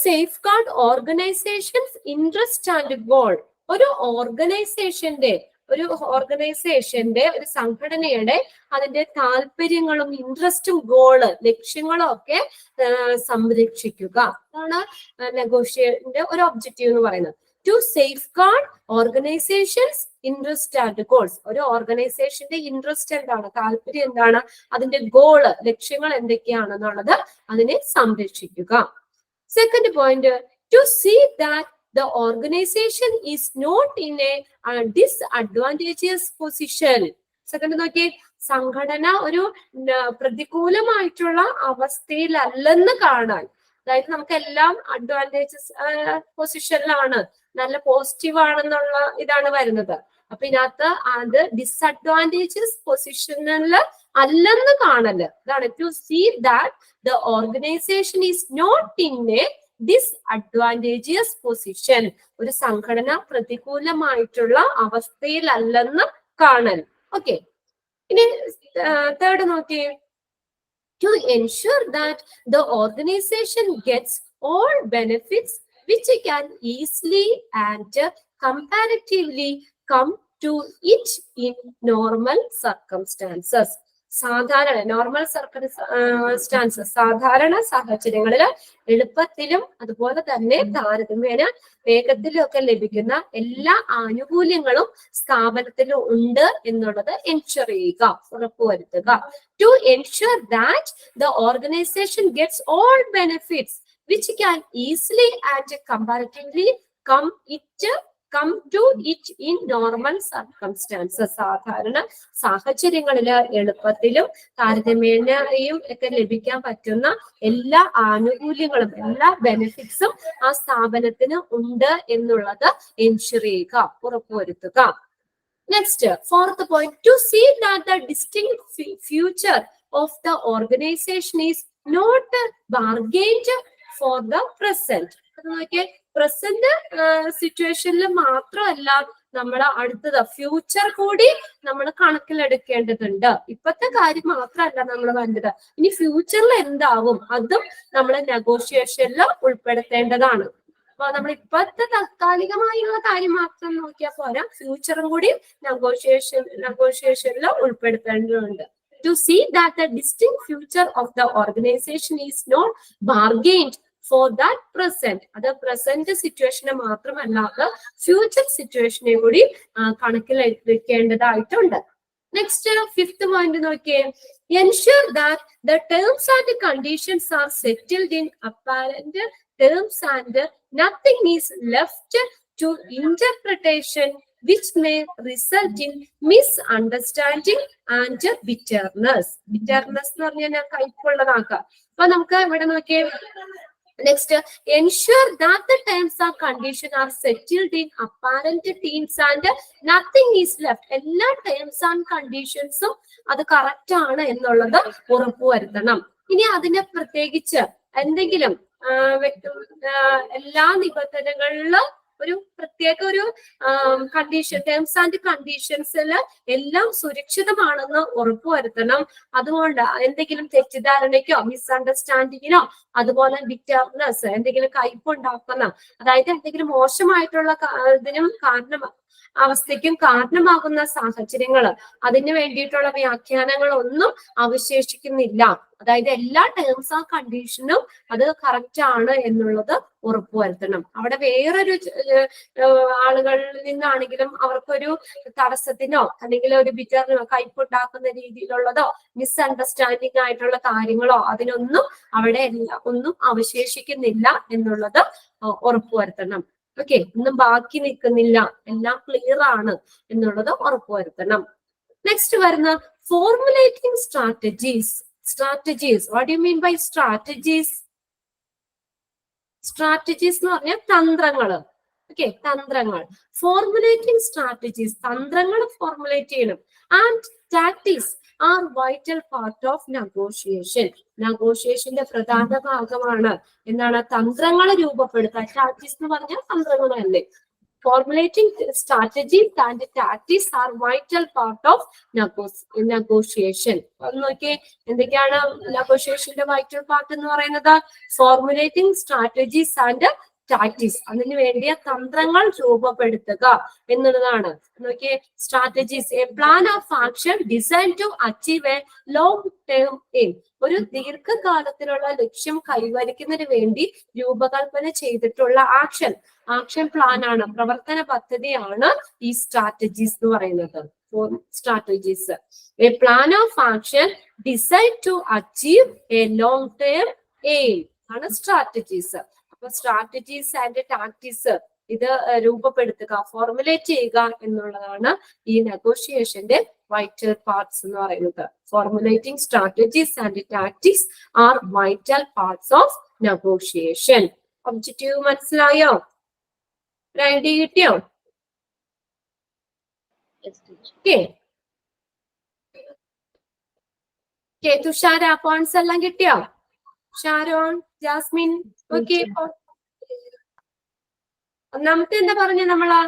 safeguard organizations interest and goal. ഒരു ഓർഗനൈസേഷന്റെ ഒരു സംഘടനയുടെ അതിന്റെ താല്പര്യങ്ങളും ഇൻട്രസ്റ്റും ഗോള് ലക്ഷ്യങ്ങളും ഒക്കെ സംരക്ഷിക്കുക. അതാണ് നെഗോഷിയേഷന്റെ ഒരു ഒബ്ജക്റ്റീവ് എന്ന് പറയുന്നത്. To safeguard organizations interest and goals. ഒരു ഓർഗനൈസേഷന്റെ ഇൻട്രസ്റ്റ് എന്താണ്, താല്പര്യം എന്താണ്, അതിന്റെ ഗോള് ലക്ഷ്യങ്ങൾ എന്തൊക്കെയാണെന്നുള്ളത് അതിനെ സംരക്ഷിക്കുക. Second point, to see that the organization is not in a disadvantageous position. Second നോക്കിയേ, സംഘടന ഒരു പ്രതികൂലമായിട്ടുള്ള അവസ്ഥയിലല്ലെന്ന് കാണാൻ. അതായത് നമുക്ക് എല്ലാം അഡ്വാൻറ്റേജസ് പൊസിഷനിലാണ്, നല്ല പോസിറ്റീവ് ആണെന്നുള്ള ഇതാണ് വരുന്നത്. അപ്പൊ ഇതിനകത്ത് അത് ഡിസഡ്വാൻറ്റേജസ് പൊസിഷനിൽ അല്ലെന്ന് കാണല്. ഇതാണ് to see that the organisation is not in a disadvantageous position. ഒരു സംഘടന പ്രതികൂലമായിട്ടുള്ള അവസ്ഥയിലല്ലെന്ന് കാണൽ. ഓക്കെ, ഇനി തേർഡ് നോക്കിയേ, to ensure that the organisation gets all benefits which can easily and comparatively come to it in normal circumstances. സാധാരണ normal circumstances സാധാരണ സാഹചര്യങ്ങളിൽ എളുപ്പത്തിലും അതുപോലെ തന്നെ താരതമ്യേന വേഗത്തിലും ഒക്കെ ലഭിക്കുന്ന എല്ലാ ആനുകൂല്യങ്ങളും സ്ഥാപനത്തിലും ഉണ്ട് എന്നുള്ളത് എൻഷുർ ചെയ്യുക, ഉറപ്പുവരുത്തുക. To ensure that the organisation gets all benefits which can easily and comparatively come to it in normal circumstances. സാധാരണ സാഹചര്യങ്ങളിൽ എളുപ്പത്തിലും താരതമ്യേനയും ഒക്കെ ലഭിക്കാൻ പറ്റുന്ന എല്ലാ ആനുകൂല്യങ്ങളും എല്ലാ ബെനിഫിറ്റ്സും ആ സ്ഥാപനത്തിന് ഉണ്ട് എന്നുള്ളത് എൻഷുർ ചെയ്യുക, ഉറപ്പുവരുത്തുക. Next, fourth point, to see that the distinct future of the organisation is not bargained for the present. അത് നോക്കിയേ, പ്രസന്റ് സിറ്റുവേഷനിൽ മാത്രമല്ല നമ്മൾ അടുത്തത് ഫ്യൂച്ചർ കൂടി നമ്മൾ കണക്കിലെടുക്കേണ്ടതുണ്ട്. ഇപ്പത്തെ കാര്യം മാത്രമല്ല നമ്മൾ വേണ്ടത്, ഇനി ഫ്യൂച്ചറിൽ എന്താവും അതും നമ്മൾ നെഗോഷിയേഷനിൽ ഉൾപ്പെടുത്തേണ്ടതാണ്. അപ്പൊ നമ്മൾ ഇപ്പത്തെ താൽക്കാലികമായുള്ള കാര്യം മാത്രം നോക്കിയാൽ പോരാ, ഫ്യൂച്ചറും കൂടി നെഗോഷിയേഷനിൽ ഉൾപ്പെടുത്തേണ്ടതുണ്ട്. To see that the distinct future of the organization is not bargained for that present. അത് പ്രസന്റ് സിറ്റുവേഷനെ മാത്രമല്ലാതെ ഫ്യൂച്ചർ സിറ്റുവേഷനെ കൂടി കണക്കിലെടുക്കേണ്ടതായിട്ടുണ്ട്. നെക്സ്റ്റ്, ഫിഫ്ത്ത് പോയിന്റ് നോക്കിയേ, ensure that the terms and conditions are settled in apparent terms and nothing is left to interpretation which may result in misunderstanding and bitterness. Bitterness എന്ന് പറഞ്ഞാൽ കയ്പുള്ളതാക്കുക. അപ്പൊ നമുക്ക് ഇവിടെ നോക്കിയേ, next, ensure that the terms and conditions are settled in apparent terms and nothing is left. എല്ലാ terms and കണ്ടീഷൻസും അത് correct ആണ് എന്നുള്ളത് ഉറപ്പുവരുത്തണം. ഇനി അതിന് പ്രത്യേകിച്ച് എന്തെങ്കിലും എല്ലാ നിബന്ധനകളിലും ഒരു പ്രത്യേക ഒരു കണ്ടീഷൻ, ടേംസ് ആൻഡ് കണ്ടീഷൻസിൽ എല്ലാം സുരക്ഷിതമാണെന്ന് ഉറപ്പുവരുത്തണം. അതുകൊണ്ട് എന്തെങ്കിലും തെറ്റിദ്ധാരണയ്ക്കോ മിസ്അണ്ടർസ്റ്റാൻഡിങ്ങിനോ അതുപോലെ ബിറ്റർനെസ്, എന്തെങ്കിലും കയ്പുണ്ടാക്കുന്ന, അതായത് എന്തെങ്കിലും മോശമായിട്ടുള്ള ഇതിനും അവസ്ഥയ്ക്കും കാരണമാകുന്ന സാഹചര്യങ്ങൾ, അതിന് വേണ്ടിയിട്ടുള്ള വ്യാഖ്യാനങ്ങളൊന്നും അവശേഷിക്കുന്നില്ല. അതായത് എല്ലാ ടേംസ് ആൻഡ് കണ്ടീഷനും അത് കറക്റ്റ് ആണ് എന്നുള്ളത് ഉറപ്പുവരുത്തണം. അവിടെ വേറൊരു ആളുകളിൽ നിന്നാണെങ്കിലും അവർക്കൊരു തടസ്സത്തിനോ അല്ലെങ്കിൽ ഒരു ബിറ്ററിനോ കയ്പുണ്ടാക്കുന്ന രീതിയിലുള്ളതോ മിസ്അണ്ടർസ്റ്റാൻഡിങ് ആയിട്ടുള്ള കാര്യങ്ങളോ അതിനൊന്നും അവിടെ ഒന്നും അവശേഷിക്കുന്നില്ല എന്നുള്ളത് ഉറപ്പുവരുത്തണം. ഓക്കെ, ഒന്നും ബാക്കി നിൽക്കുന്നില്ല, എല്ലാം ക്ലിയർ ആണ് എന്നുള്ളത് ഉറപ്പുവരുത്തണം. നെക്സ്റ്റ് വരുന്ന formulating strategies. What do you mean by strategies? Strategies എന്ന് പറഞ്ഞാൽ തന്ത്രങ്ങള്. ഓക്കെ, തന്ത്രങ്ങൾ. ഫോർമുലേറ്റിംഗ് സ്ട്രാറ്റജീസ്, തന്ത്രങ്ങൾ ഫോർമുലേറ്റ് ചെയ്യണം. And tactics are vital part of negotiation. നെഗോഷിയേഷന്റെ പ്രധാന ഭാഗമാണ് എന്താണ്, തന്ത്രങ്ങൾ രൂപപ്പെടുത്തുക. ടാക്ടിക്സ് എന്ന് പറഞ്ഞാൽ തന്ത്രങ്ങൾ തന്നെ. Formulating strategies and tactics are vital part of negotiation. നോക്കിയേ, എന്തൊക്കെയാണ് നെഗോഷിയേഷന്റെ വൈറ്റൽ പാർട്ട് എന്ന് പറയുന്നത്? ഫോർമുലേറ്റിംഗ് സ്ട്രാറ്റജീസ് ആൻഡ് ടാക്ടിക്സ്, അതിന് വേണ്ടിയ തന്ത്രങ്ങൾ രൂപപ്പെടുത്തുക എന്നുള്ളതാണ്. നോക്കിയേ, strategies, a plan of action design to achieve a long term aim. ഒരു ദീർഘകാലത്തിലുള്ള ലക്ഷ്യം കൈവരിക്കുന്നതിന് വേണ്ടി രൂപകൽപ്പന ചെയ്തിട്ടുള്ള ആക്ഷൻ പ്ലാൻ ആണ്, പ്രവർത്തന പദ്ധതിയാണ് ഈ സ്ട്രാറ്റജീസ് എന്ന് പറയുന്നത്. Strategies, a plan of action design to achieve a long term aim ആണ് സ്ട്രാറ്റജീസ്. അപ്പൊ സ്ട്രാറ്റജീസ് ആൻഡ് ടാക്ടിക്സ് ഇത് രൂപപ്പെടുത്തുക, ഫോർമുലേറ്റ് ചെയ്യുക എന്നുള്ളതാണ് ഈ നെഗോഷിയേഷന്റെ വൈറ്റൽ പാർട്സ് എന്ന് പറയുന്നത്. Formulating strategies and tactics are vital parts of negotiation. Objective മനസ്സിലായോ? ഐഡിയ കിട്ടിയോ? തുഷാര, പോയിന്റ്സ് എല്ലാം കിട്ടിയോ? Sharon, Jasmine, okay. ഒന്നാമത്തെ എന്താ പറഞ്ഞ നമ്മള്,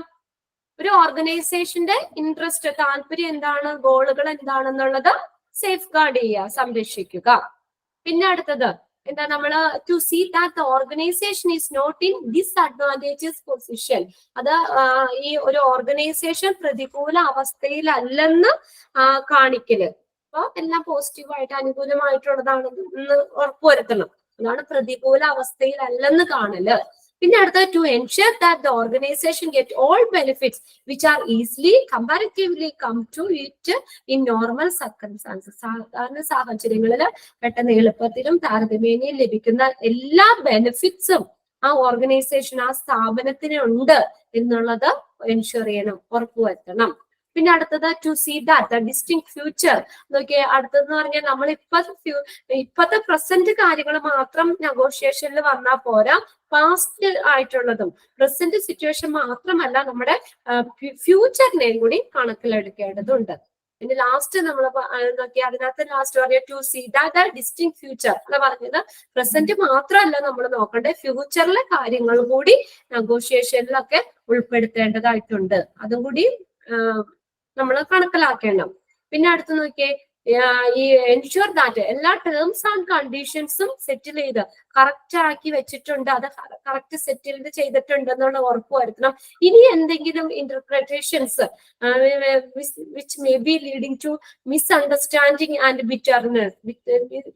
ഒരു ഓർഗനൈസേഷന്റെ ഇൻട്രസ്റ്റ്, താല്പര്യം എന്താണ്, ഗോളുകൾ എന്താണെന്നുള്ളത് സേഫ് ഗാർഡ് ചെയ്യുക, സംരക്ഷിക്കുക. പിന്നെ അടുത്തത് എന്താ, നമ്മള് to see that the organisation is not in disadvantages position. അത് ഈ ഒരു ഓർഗനൈസേഷൻ പ്രതികൂല അവസ്ഥയിലല്ലെന്ന് കാണിക്കല്. അപ്പൊ എല്ലാം പോസിറ്റീവായിട്ട് അനുകൂലമായിട്ടുള്ളതാണെന്ന് ഉറപ്പുവരുത്തണം. അതാണ് പ്രതികൂല അവസ്ഥയിലല്ലെന്ന് കാണല്. പിന്നെ അടുത്ത to ensure that the organization get all benefits which are easily comparatively come to it in normal circumstances. സാധാരണ സാഹചര്യങ്ങളിൽ പെട്ടെന്ന് എളുപ്പത്തിലും താരതമ്യേനയും ലഭിക്കുന്ന എല്ലാ ബെനിഫിറ്റ്സും ആ ഓർഗനൈസേഷൻ, ആ സ്ഥാപനത്തിന് ഉണ്ട് എന്നുള്ളത് എൻഷുർ ചെയ്യണം, ഉറപ്പുവരുത്തണം. പിന്നെ അടുത്തത് to see that the distant future. നോക്കിയേ, അടുത്തതെന്ന് പറഞ്ഞാൽ നമ്മൾ ഇപ്പത്തെ പ്രസന്റ് കാര്യങ്ങൾ മാത്രം നെഗോഷിയേഷനിൽ വന്നാൽ പോരാ, പാസ്റ്റ് ആയിട്ടുള്ളതും പ്രസന്റ് സിറ്റുവേഷൻ മാത്രമല്ല നമ്മുടെ ഫ്യൂച്ചറിനെയും കൂടി കണക്കിലെടുക്കേണ്ടതുണ്ട്. പിന്നെ ലാസ്റ്റ് നമ്മൾ നോക്കി, അതിനകത്ത് ലാസ്റ്റ് പറയാം to see that distant future എന്ന് പറഞ്ഞത് പ്രസന്റ് മാത്രമല്ല നമ്മൾ നോക്കേണ്ടത്, ഫ്യൂച്ചറിലെ കാര്യങ്ങൾ കൂടി നെഗോഷിയേഷനിലൊക്കെ ഉൾപ്പെടുത്തേണ്ടതായിട്ടുണ്ട്. അതും കൂടി നമ്മൾ കണക്കിലാക്കണം. പിന്നെ അടുത്ത് നോക്കിയേ, ഈ എൻഷുർ ദാറ്റ് എല്ലാ ടേംസ് ആൻഡ് കണ്ടീഷൻസും സെറ്റിൽ ചെയ്ത് കറക്റ്റ് ആക്കി വെച്ചിട്ടുണ്ട്, അത് കറക്റ്റ് സെറ്റിൽഡ് ചെയ്തിട്ടുണ്ട് എന്നുള്ള ഉറപ്പ് വരുത്തണം. ഇനി എന്തെങ്കിലും interpretations which may be leading to misunderstanding and bitterness,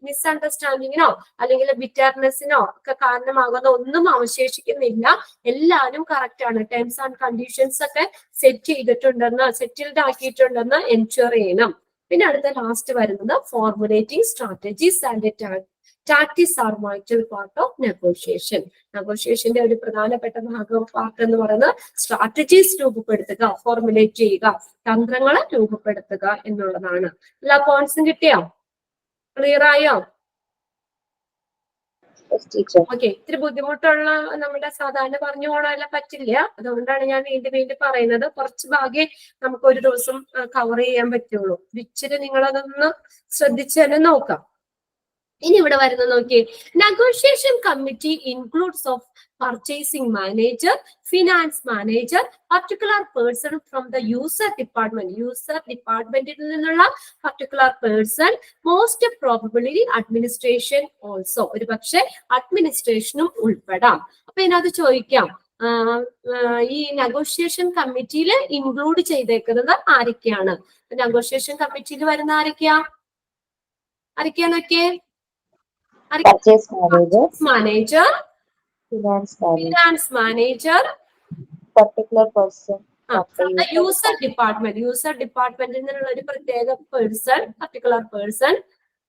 മിസ്അണ്ടർസ്റ്റാൻഡിങ്ങിനോ അല്ലെങ്കിൽ ബിറ്റർനെസ്സിനോ ഒക്കെ കാരണമാകുന്ന ഒന്നും അവശേഷിക്കുന്നില്ല. എല്ലാവരും കറക്റ്റ് ആണ്, ടേംസ് ആൻഡ് കണ്ടീഷൻസ് ഒക്കെ സെറ്റിൽഡ് ആക്കിയിട്ടുണ്ടെന്ന് എൻഷുർ ചെയ്യണം. പിന്നെ അടുത്ത ലാസ്റ്റ് വരുന്നത് formulating strategies and tactics are vital part of negotiation. നെഗോഷിയേഷന്റെ ഒരു പ്രധാനപ്പെട്ട പാർട്ട് എന്ന് പറയുന്നത് സ്ട്രാറ്റജീസ് രൂപപ്പെടുത്തുക, ഫോർമുലേറ്റ് ചെയ്യുക, തന്ത്രങ്ങൾ രൂപപ്പെടുത്തുക എന്നുള്ളതാണ്. എല്ലാ പോയിന്റ്സും കിട്ടിയോ? ക്ലിയർ ആയോ? ഓക്കെ, ഇത്തിരി ബുദ്ധിമുട്ടുള്ള നമ്മുടെ സാധാരണ പറഞ്ഞു പോകാനെല്ലാം പറ്റില്ല, അതുകൊണ്ടാണ് ഞാൻ വീണ്ടും പറയുന്നത്. കുറച്ച് ഭാഗ്യം നമുക്ക് ഒരു ദിവസം കവർ ചെയ്യാൻ പറ്റുള്ളൂ. ഇച്ചിരി നിങ്ങളതൊന്ന് ശ്രദ്ധിച്ചാലും നോക്കാം. ഇനി ഇവിടെ വരുന്നത് നോക്കിയേ, negotiation committee includes of purchasing manager, finance manager, particular person from the user ഡിപ്പാർട്ട്മെന്റിൽ നിന്നുള്ള particular person, most probably administration also, ഒരു പക്ഷെ അഡ്മിനിസ്ട്രേഷനും ഉൾപ്പെടാം. അപ്പൊ ഇതിനകത്ത് ചോദിക്കാം, ഈ നെഗോഷിയേഷൻ കമ്മിറ്റിയിൽ ഇൻക്ലൂഡ് ചെയ്തേക്കുന്നത് ആരൊക്കെയാണ്? നെഗോഷിയേഷൻ കമ്മിറ്റിയിൽ വരുന്ന ആരൊക്കെയാന്നൊക്കെ? Purchase manager, manager, finance manager, finance manager, particular person, user ഡിപ്പാർട്ട്മെന്റിൽ നിന്നുള്ള ഒരു പ്രത്യേക പേഴ്സൺ, പർട്ടിക്കുലർ പേഴ്സൺ.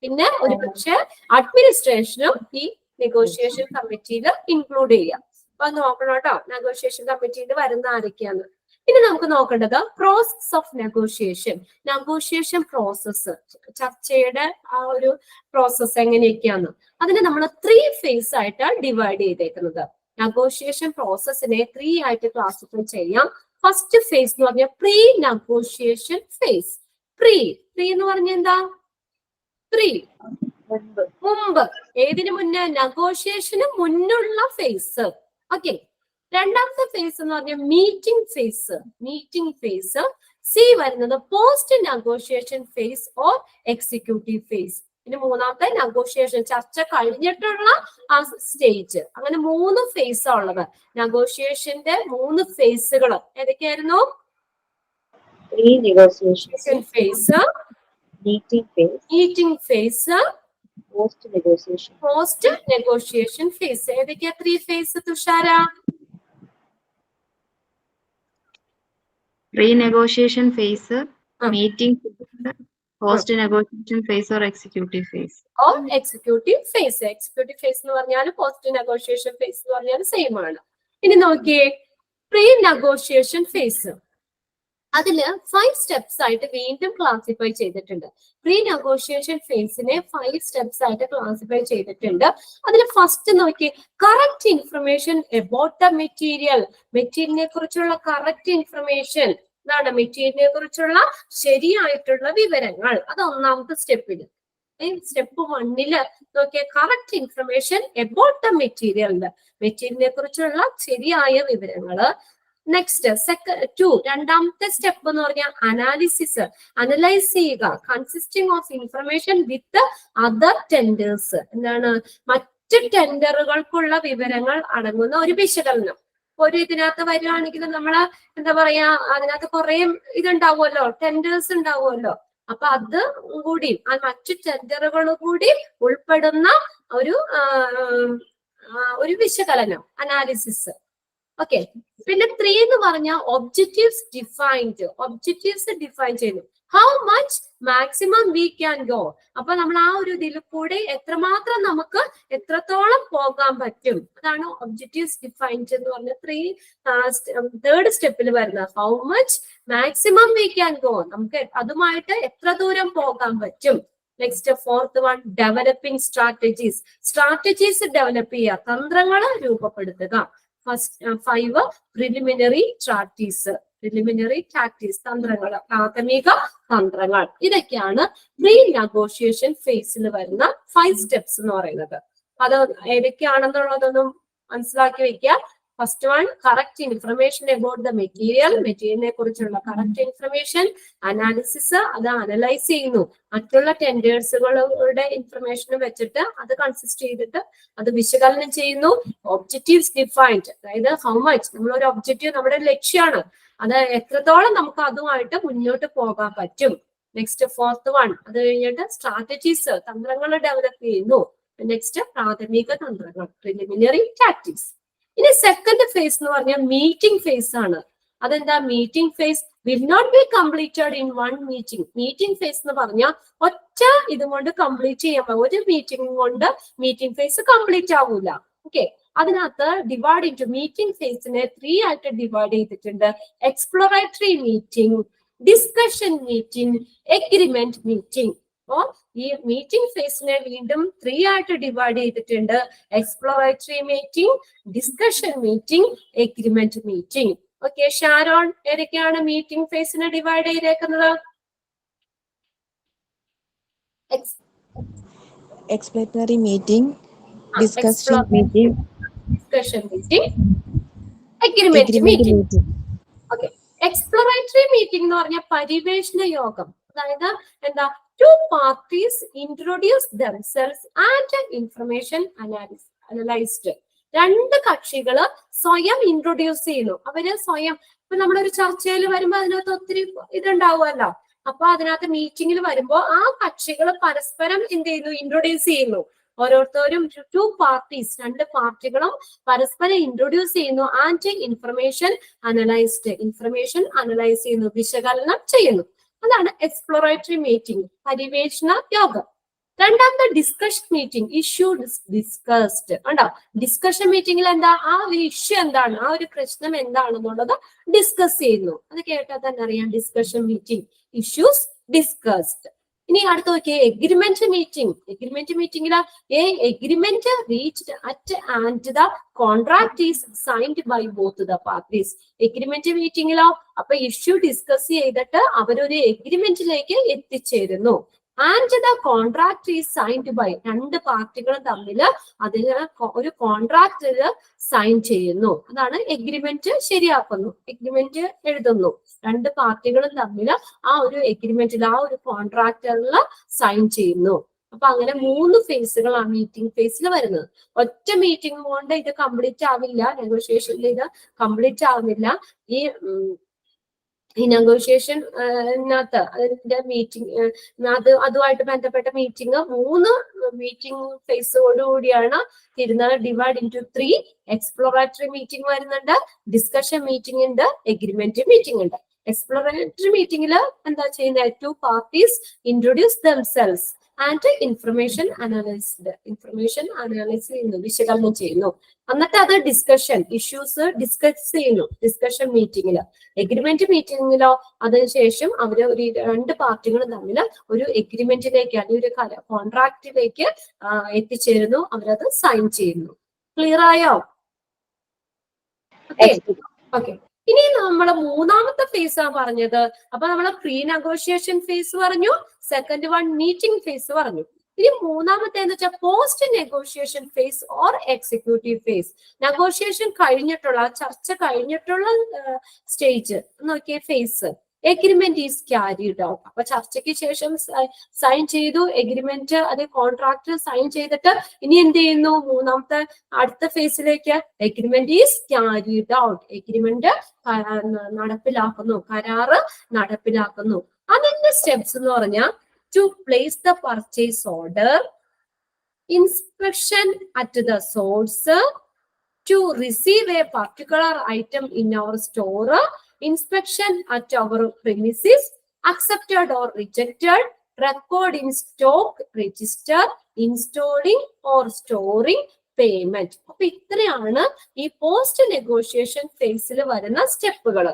പിന്നെ ഒരു പക്ഷെ അഡ്മിനിസ്ട്രേഷനും ഈ നെഗോഷിയേഷൻ കമ്മിറ്റിയിൽ ഇൻക്ലൂഡ് ചെയ്യാം. അപ്പൊ നോക്കണം കേട്ടോ, നെഗോഷിയേഷൻ കമ്മിറ്റിയിൽ വരുന്ന ആരൊക്കെയാന്ന്. ഇനി നമുക്ക് നോക്കേണ്ടത് പ്രോസസ് ഓഫ് നെഗോഷിയേഷൻ പ്രോസസ്സ്, ചർച്ചയുടെ ആ ഒരു പ്രോസസ്സ് എങ്ങനെയൊക്കെയാന്ന്. അതിനെ നമ്മൾ 3 phase ആയിട്ട് ഡിവൈഡ് ചെയ്തേക്കുന്നത്. നെഗോഷിയേഷൻ പ്രോസസ്സിനെ 3 ആയിട്ട് ക്ലാസിഫൈ ചെയ്യാം. ഫസ്റ്റ് ഫേസ് എന്ന് പറഞ്ഞാൽ പ്രീ നെഗോഷിയേഷൻ ഫേസ്. പ്രീ എന്ന് പറഞ്ഞ എന്താ? മുമ്പ്, ഏതിനു മുന്നേ? നെഗോഷിയേഷന് മുന്നുള്ള ഫേസ്. ഓക്കെ. രണ്ടാമത്തെ ഫേസ് എന്ന് പറഞ്ഞാൽ മീറ്റിംഗ് ഫേസ്. സി വരുന്നത് post negotiation phase or executive phase. ഇനി മൂന്നാമത്തെ നെഗോഷിയേഷൻ, ചർച്ച കഴിഞ്ഞിട്ടുള്ള ആ സ്റ്റേജ്. അങ്ങനെ 3 ഫേസാ ഉള്ളത്. നെഗോഷിയേഷന്റെ 3 ഫേസുകൾ ഏതൊക്കെയായിരുന്നു? pre negotiation phase, meeting phase, post negotiation phase. ഏതൊക്കെയാ 3 phase Thushara? Pre-negotiation phase, meeting phase, post-negotiation phase or executive phase. Executive phase എന്ന് പറഞ്ഞാൽ പോസ്റ്റ് നെഗോഷിയേഷൻ ഫേസ് എന്ന് പറഞ്ഞാൽ സെയിം ആണ്. ഇനി നോക്കിയേ, പ്രീ നെഗോഷിയേഷൻ ഫേസ്. അതില് 5 steps ആയിട്ട് വീണ്ടും ക്ലാസിഫൈ ചെയ്തിട്ടുണ്ട്. പ്രീ നെഗോഷിയേഷൻ ഫേസിനെ 5 steps ആയിട്ട് ക്ലാസിഫൈ ചെയ്തിട്ടുണ്ട്. അതിൽ ഫസ്റ്റ് നോക്കി, കറക്റ്റ് ഇൻഫർമേഷൻ അബൌട്ട് ദ മെറ്റീരിയലിനെ കുറിച്ചുള്ള കറക്റ്റ് ഇൻഫർമേഷൻ. എന്താണ്? മെറ്റീരിയലിനെ കുറിച്ചുള്ള ശരിയായിട്ടുള്ള വിവരങ്ങൾ. അത് ഒന്നാമത്തെ സ്റ്റെപ്പില്. സ്റ്റെപ്പ് 1 നോക്കിയ കറക്റ്റ് ഇൻഫർമേഷൻ അബൌട്ട് ദ മെറ്റീരിയലിനെ കുറിച്ചുള്ള ശരിയായ വിവരങ്ങള്. നെക്സ്റ്റ് 2 രണ്ടാമത്തെ സ്റ്റെപ്പ് എന്ന് പറഞ്ഞാൽ അനലൈസ് ചെയ്യുക. Consisting of information with other tenders. എന്താണ്? മറ്റ് ടെൻഡറുകൾക്കുള്ള വിവരങ്ങൾ അടങ്ങുന്ന ഒരു വിശകലനം. ഒരു ഇതിനകത്ത് വരികയാണെങ്കിൽ നമ്മള് എന്താ പറയാ, അതിനകത്ത് കുറെ ഇതുണ്ടാവുമല്ലോ, ടെൻഡേഴ്സ് ഉണ്ടാവുമല്ലോ. അപ്പൊ അത് കൂടി ആ മറ്റു ടെൻഡറുകൾ കൂടി ഉൾപ്പെടുന്ന ഒരു ഒരു വിശകലനം, അനാലിസിസ്. ഓക്കെ. പിന്നെ 3 എന്ന് പറഞ്ഞാൽ ഒബ്ജക്റ്റീവ്സ് ഡിഫൈൻ ചെയ്യുന്നു. How much maximum we can go. അപ്പൊ നമ്മൾ ആ ഒരു ഇതിൽ കൂടെ എത്രമാത്രം നമുക്ക് എത്രത്തോളം പോകാൻ പറ്റും, അതാണ് ഒബ്ജക്റ്റീവ്സ് ഡിഫൈൻഡ് എന്ന് പറഞ്ഞ 3rd സ്റ്റെപ്പിൽ വരുന്നത്. How much maximum we can go, നമുക്ക് അതുമായിട്ട് എത്ര ദൂരം പോകാൻ പറ്റും. Next 4th one, developing strategies develop ചെയ്യുക, തന്ത്രങ്ങൾ രൂപപ്പെടുത്തുക. 5 പ്രിലിമിനറി ടാക്ടീസ്, തന്ത്രങ്ങൾ, പ്രാഥമിക തന്ത്രങ്ങൾ. ഇതൊക്കെയാണ് പ്രീ നെഗോഷിയേഷൻ ഫേസിൽ വരുന്ന 5 സ്റ്റെപ്സ് എന്ന് പറയുന്നത്. അത് ഏതൊക്കെയാണെന്നുള്ളതൊന്നും മനസ്സിലാക്കി വെക്കുക. First one, correct information about the മെറ്റീരിയലിനെ കുറിച്ചുള്ള കറക്റ്റ് ഇൻഫർമേഷൻ. അനാലിസിസ്, അത് അനലൈസ് ചെയ്യുന്നു, മറ്റുള്ള ടെൻഡേഴ്സുകളുടെ ഇൻഫർമേഷൻ വെച്ചിട്ട് അത് കൺസിസ്റ്റ് ചെയ്തിട്ട് അത് വിശകലനം ചെയ്യുന്നു. ഒബ്ജക്റ്റീവ്സ് ഡിഫൈൻഡ്, അതായത് ഹൗ മച്ച്, നമ്മളൊരു ഒബ്ജക്റ്റീവ്, നമ്മുടെ ലക്ഷ്യമാണ്, അത് എത്രത്തോളം നമുക്ക് അതുമായിട്ട് മുന്നോട്ട് പോകാൻ പറ്റും. നെക്സ്റ്റ് 4th വൺ, അത് കഴിഞ്ഞിട്ട് സ്ട്രാറ്റജീസ്, തന്ത്രങ്ങൾ ഡെവലപ്പ് ചെയ്യുന്നു. നെക്സ്റ്റ് പ്രാഥമിക തന്ത്രങ്ങൾ, പ്രിലിമിനറി ടാക്ടിക്സ്. ഇനി സെക്കൻഡ് ഫേസ് എന്ന് പറഞ്ഞാൽ മീറ്റിംഗ് ഫേസ് ആണ്. അതെന്താ? Meeting phase will not be completed in one meeting. Meeting phase എന്ന് പറഞ്ഞാൽ ഒറ്റ ഇതുകൊണ്ട് കംപ്ലീറ്റ് ചെയ്യാൻ, ഒരു മീറ്റിംഗ് കൊണ്ട് മീറ്റിംഗ് ഫേസ് കംപ്ലീറ്റ് ആവൂല. ഓക്കെ. അതിനകത്ത് ഡിവൈഡ് ഇൻറ്റു മീറ്റിംഗ് ഫേസിനെ 3 ആയിട്ട് ഡിവൈഡ് ചെയ്തിട്ടുണ്ട്. Exploratory meeting, discussion meeting, agreement meeting. അപ്പോ ഈ മീറ്റിംഗ് ഫേസിനെ വീണ്ടും 3 ആയിട്ട് ഡിവൈഡ് ചെയ്തിട്ടുണ്ട്. Exploratory meeting, discussion meeting, agreement meeting. Okay. Sharon, ഏതൊക്കെയാണ് മീറ്റിംഗ് ഫേസിനെ ഡിവൈഡ് ചെയ്തേക്കുന്നത്? exploratory meeting, discussion meeting, agreement agreement meeting. meeting. Okay. Exploratory meeting എന്ന് പറഞ്ഞാൽ പര്യവേഷണ യോഗം. അതായത് എന്താ? 2 parties introduce themselves and information analyzed. 2 കക്ഷികള് സ്വയം ഇൻട്രൊഡ്യൂസ് ചെയ്യുന്നു. അവര് സ്വയം, ഇപ്പൊ നമ്മളൊരു ചർച്ചയിൽ വരുമ്പോ അതിനകത്ത് ഒത്തിരി ഇതുണ്ടാവുമല്ലോ. അപ്പൊ അതിനകത്ത് മീറ്റിംഗിൽ വരുമ്പോ ആ കക്ഷികൾ പരസ്പരം എന്ത് ചെയ്യുന്നു? ഇൻട്രൊഡ്യൂസ് ചെയ്യുന്നു. ഓരോരുത്തരും 2 parties, 2 പാർട്ടികളും പരസ്പരം ഇൻട്രൊഡ്യൂസ് ചെയ്യുന്നു. ആൻഡ് ഇൻഫർമേഷൻ അനലൈസ് ചെയ്യുന്നു, വിശകലനം ചെയ്യുന്നു. അതാണ് എക്സ്പ്ലോറേറ്ററി മീറ്റിംഗ്, പര്യവേഷണ യോഗം. രണ്ടാമത്തെ ഡിസ്കഷൻ മീറ്റിംഗ്, ഇഷ്യൂ ഡിസ്കസ്ഡ്. ഉണ്ടോ? ഡിസ്കഷൻ മീറ്റിംഗിൽ എന്താ? ആ ഒരു ഇഷ്യൂ എന്താണ്, ആ ഒരു പ്രശ്നം എന്താണെന്നുള്ളത് ഡിസ്കസ് ചെയ്യുന്നു. അത് കേട്ടാൽ തന്നെ അറിയാം. Discussion meeting, issues discussed. ഇനി അടുത്ത് നോക്കിയേ, എഗ്രിമെന്റ് മീറ്റിംഗില് agreement reached at and the contract is signed by both the parties. Agreement മീറ്റിംഗിലോ അപ്പൊ ഇഷ്യൂ ഡിസ്കസ് ചെയ്തിട്ട് അവരൊരു എഗ്രിമെന്റിലേക്ക് എത്തിച്ചേരുന്നു. And the contract is signed by, 2 പാർട്ടികളും തമ്മിൽ അതിന് ഒരു കോൺട്രാക്റ്റില് സൈൻ ചെയ്യുന്നു. അതാണ് എഗ്രിമെന്റ് ശരിയാക്കുന്നു, എഗ്രിമെന്റ് എഴുതുന്നു. 2 പാർട്ടികളും തമ്മിൽ ആ ഒരു എഗ്രിമെന്റിൽ, ആ ഒരു കോൺട്രാക്റ്റിൽ സൈൻ ചെയ്യുന്നു. അപ്പൊ അങ്ങനെ 3 ഫേസുകളാണ് മീറ്റിംഗ് ഫേസിൽ വരുന്നത്. ഒറ്റ മീറ്റിംഗ് കൊണ്ട് ഇത് കംപ്ലീറ്റ് ആവില്ല, നെഗോഷിയേഷനിൽ ഇത് കംപ്ലീറ്റ് ആവുന്നില്ല. ഈ നെഗോഷിയേഷനകത്ത് അതിന്റെ മീറ്റിംഗ്, അതുമായിട്ട് ബന്ധപ്പെട്ട മീറ്റിംഗ് 3 മീറ്റിംഗ് ഫേസോടുകൂടിയാണ് ഇരുന്നത്. Divide into 3. എക്സ്പ്ലോറേറ്ററി മീറ്റിംഗ് വരുന്നുണ്ട്, ഡിസ്കഷൻ മീറ്റിംഗ് ഉണ്ട്, എഗ്രിമെന്റ് മീറ്റിംഗ് ഉണ്ട്. എക്സ്പ്ലോറേറ്ററി മീറ്റിംഗിൽ എന്താ ചെയ്യുന്നത്? 2 parties introduce themselves and information analyse ചെയ്യുന്നു, വിശകലനം ചെയ്യുന്നു. എന്നിട്ട് അത് ഡിസ്കഷൻ, ഇഷ്യൂസ് ഡിസ്കസ് ചെയ്യുന്നു ഡിസ്കഷൻ മീറ്റിംഗില്. എഗ്രിമെന്റ് മീറ്റിംഗിലോ അതിനുശേഷം അവര് ഒരു 2 പാർട്ടികളും തമ്മിൽ ഒരു എഗ്രിമെന്റിലേക്ക്, അല്ലെങ്കിൽ ഒരു കോൺട്രാക്റ്റിലേക്ക് എത്തിച്ചേരുന്നു. അവരത് സൈൻ ചെയ്യുന്നു. ക്ലിയർ ആയോ? ഓക്കെ. ഇനി നമ്മൾ 3ാമത്തെ ഫേസ് ആണ് പറഞ്ഞത്. അപ്പൊ നമ്മൾ പ്രീ നെഗോഷിയേഷൻ ഫേസ് പറഞ്ഞു, സെക്കൻഡ് വൺ മീറ്റിംഗ് ഫേസ് പറഞ്ഞു. ഇനി 3ാമത്തെ എന്ന് വെച്ചാൽ post negotiation phase or executive phase. Negotiation കഴിഞ്ഞിട്ടുള്ള, ചർച്ച കഴിഞ്ഞിട്ടുള്ള സ്റ്റേജ് നോക്കിയ phase. Agreement is carried out. അപ്പൊ ചർച്ചയ്ക്ക് ശേഷം സൈൻ ചെയ്തു എഗ്രിമെന്റ്, അത് കോൺട്രാക്ട് സൈൻ ചെയ്തിട്ട് ഇനി എന്ത് ചെയ്യുന്നു? 3ാമത്തെ അടുത്ത ഫേസിലേക്ക് agreement is carried out. Agreement നടപ്പിലാക്കുന്നു, കരാറ് നടപ്പിലാക്കുന്നു. അതിന്റെ സ്റ്റെപ്സ് എന്ന് പറഞ്ഞാൽ to place the purchase order, inspection at the source, to receive a particular item in our store, inspection at our premises, accepted or rejected, record in stock register, installing or storing, payment. അപ്പൊ ഇത്രയാണ് ഈ post negotiation ഫേസിൽ വരുന്ന സ്റ്റെപ്പുകൾ.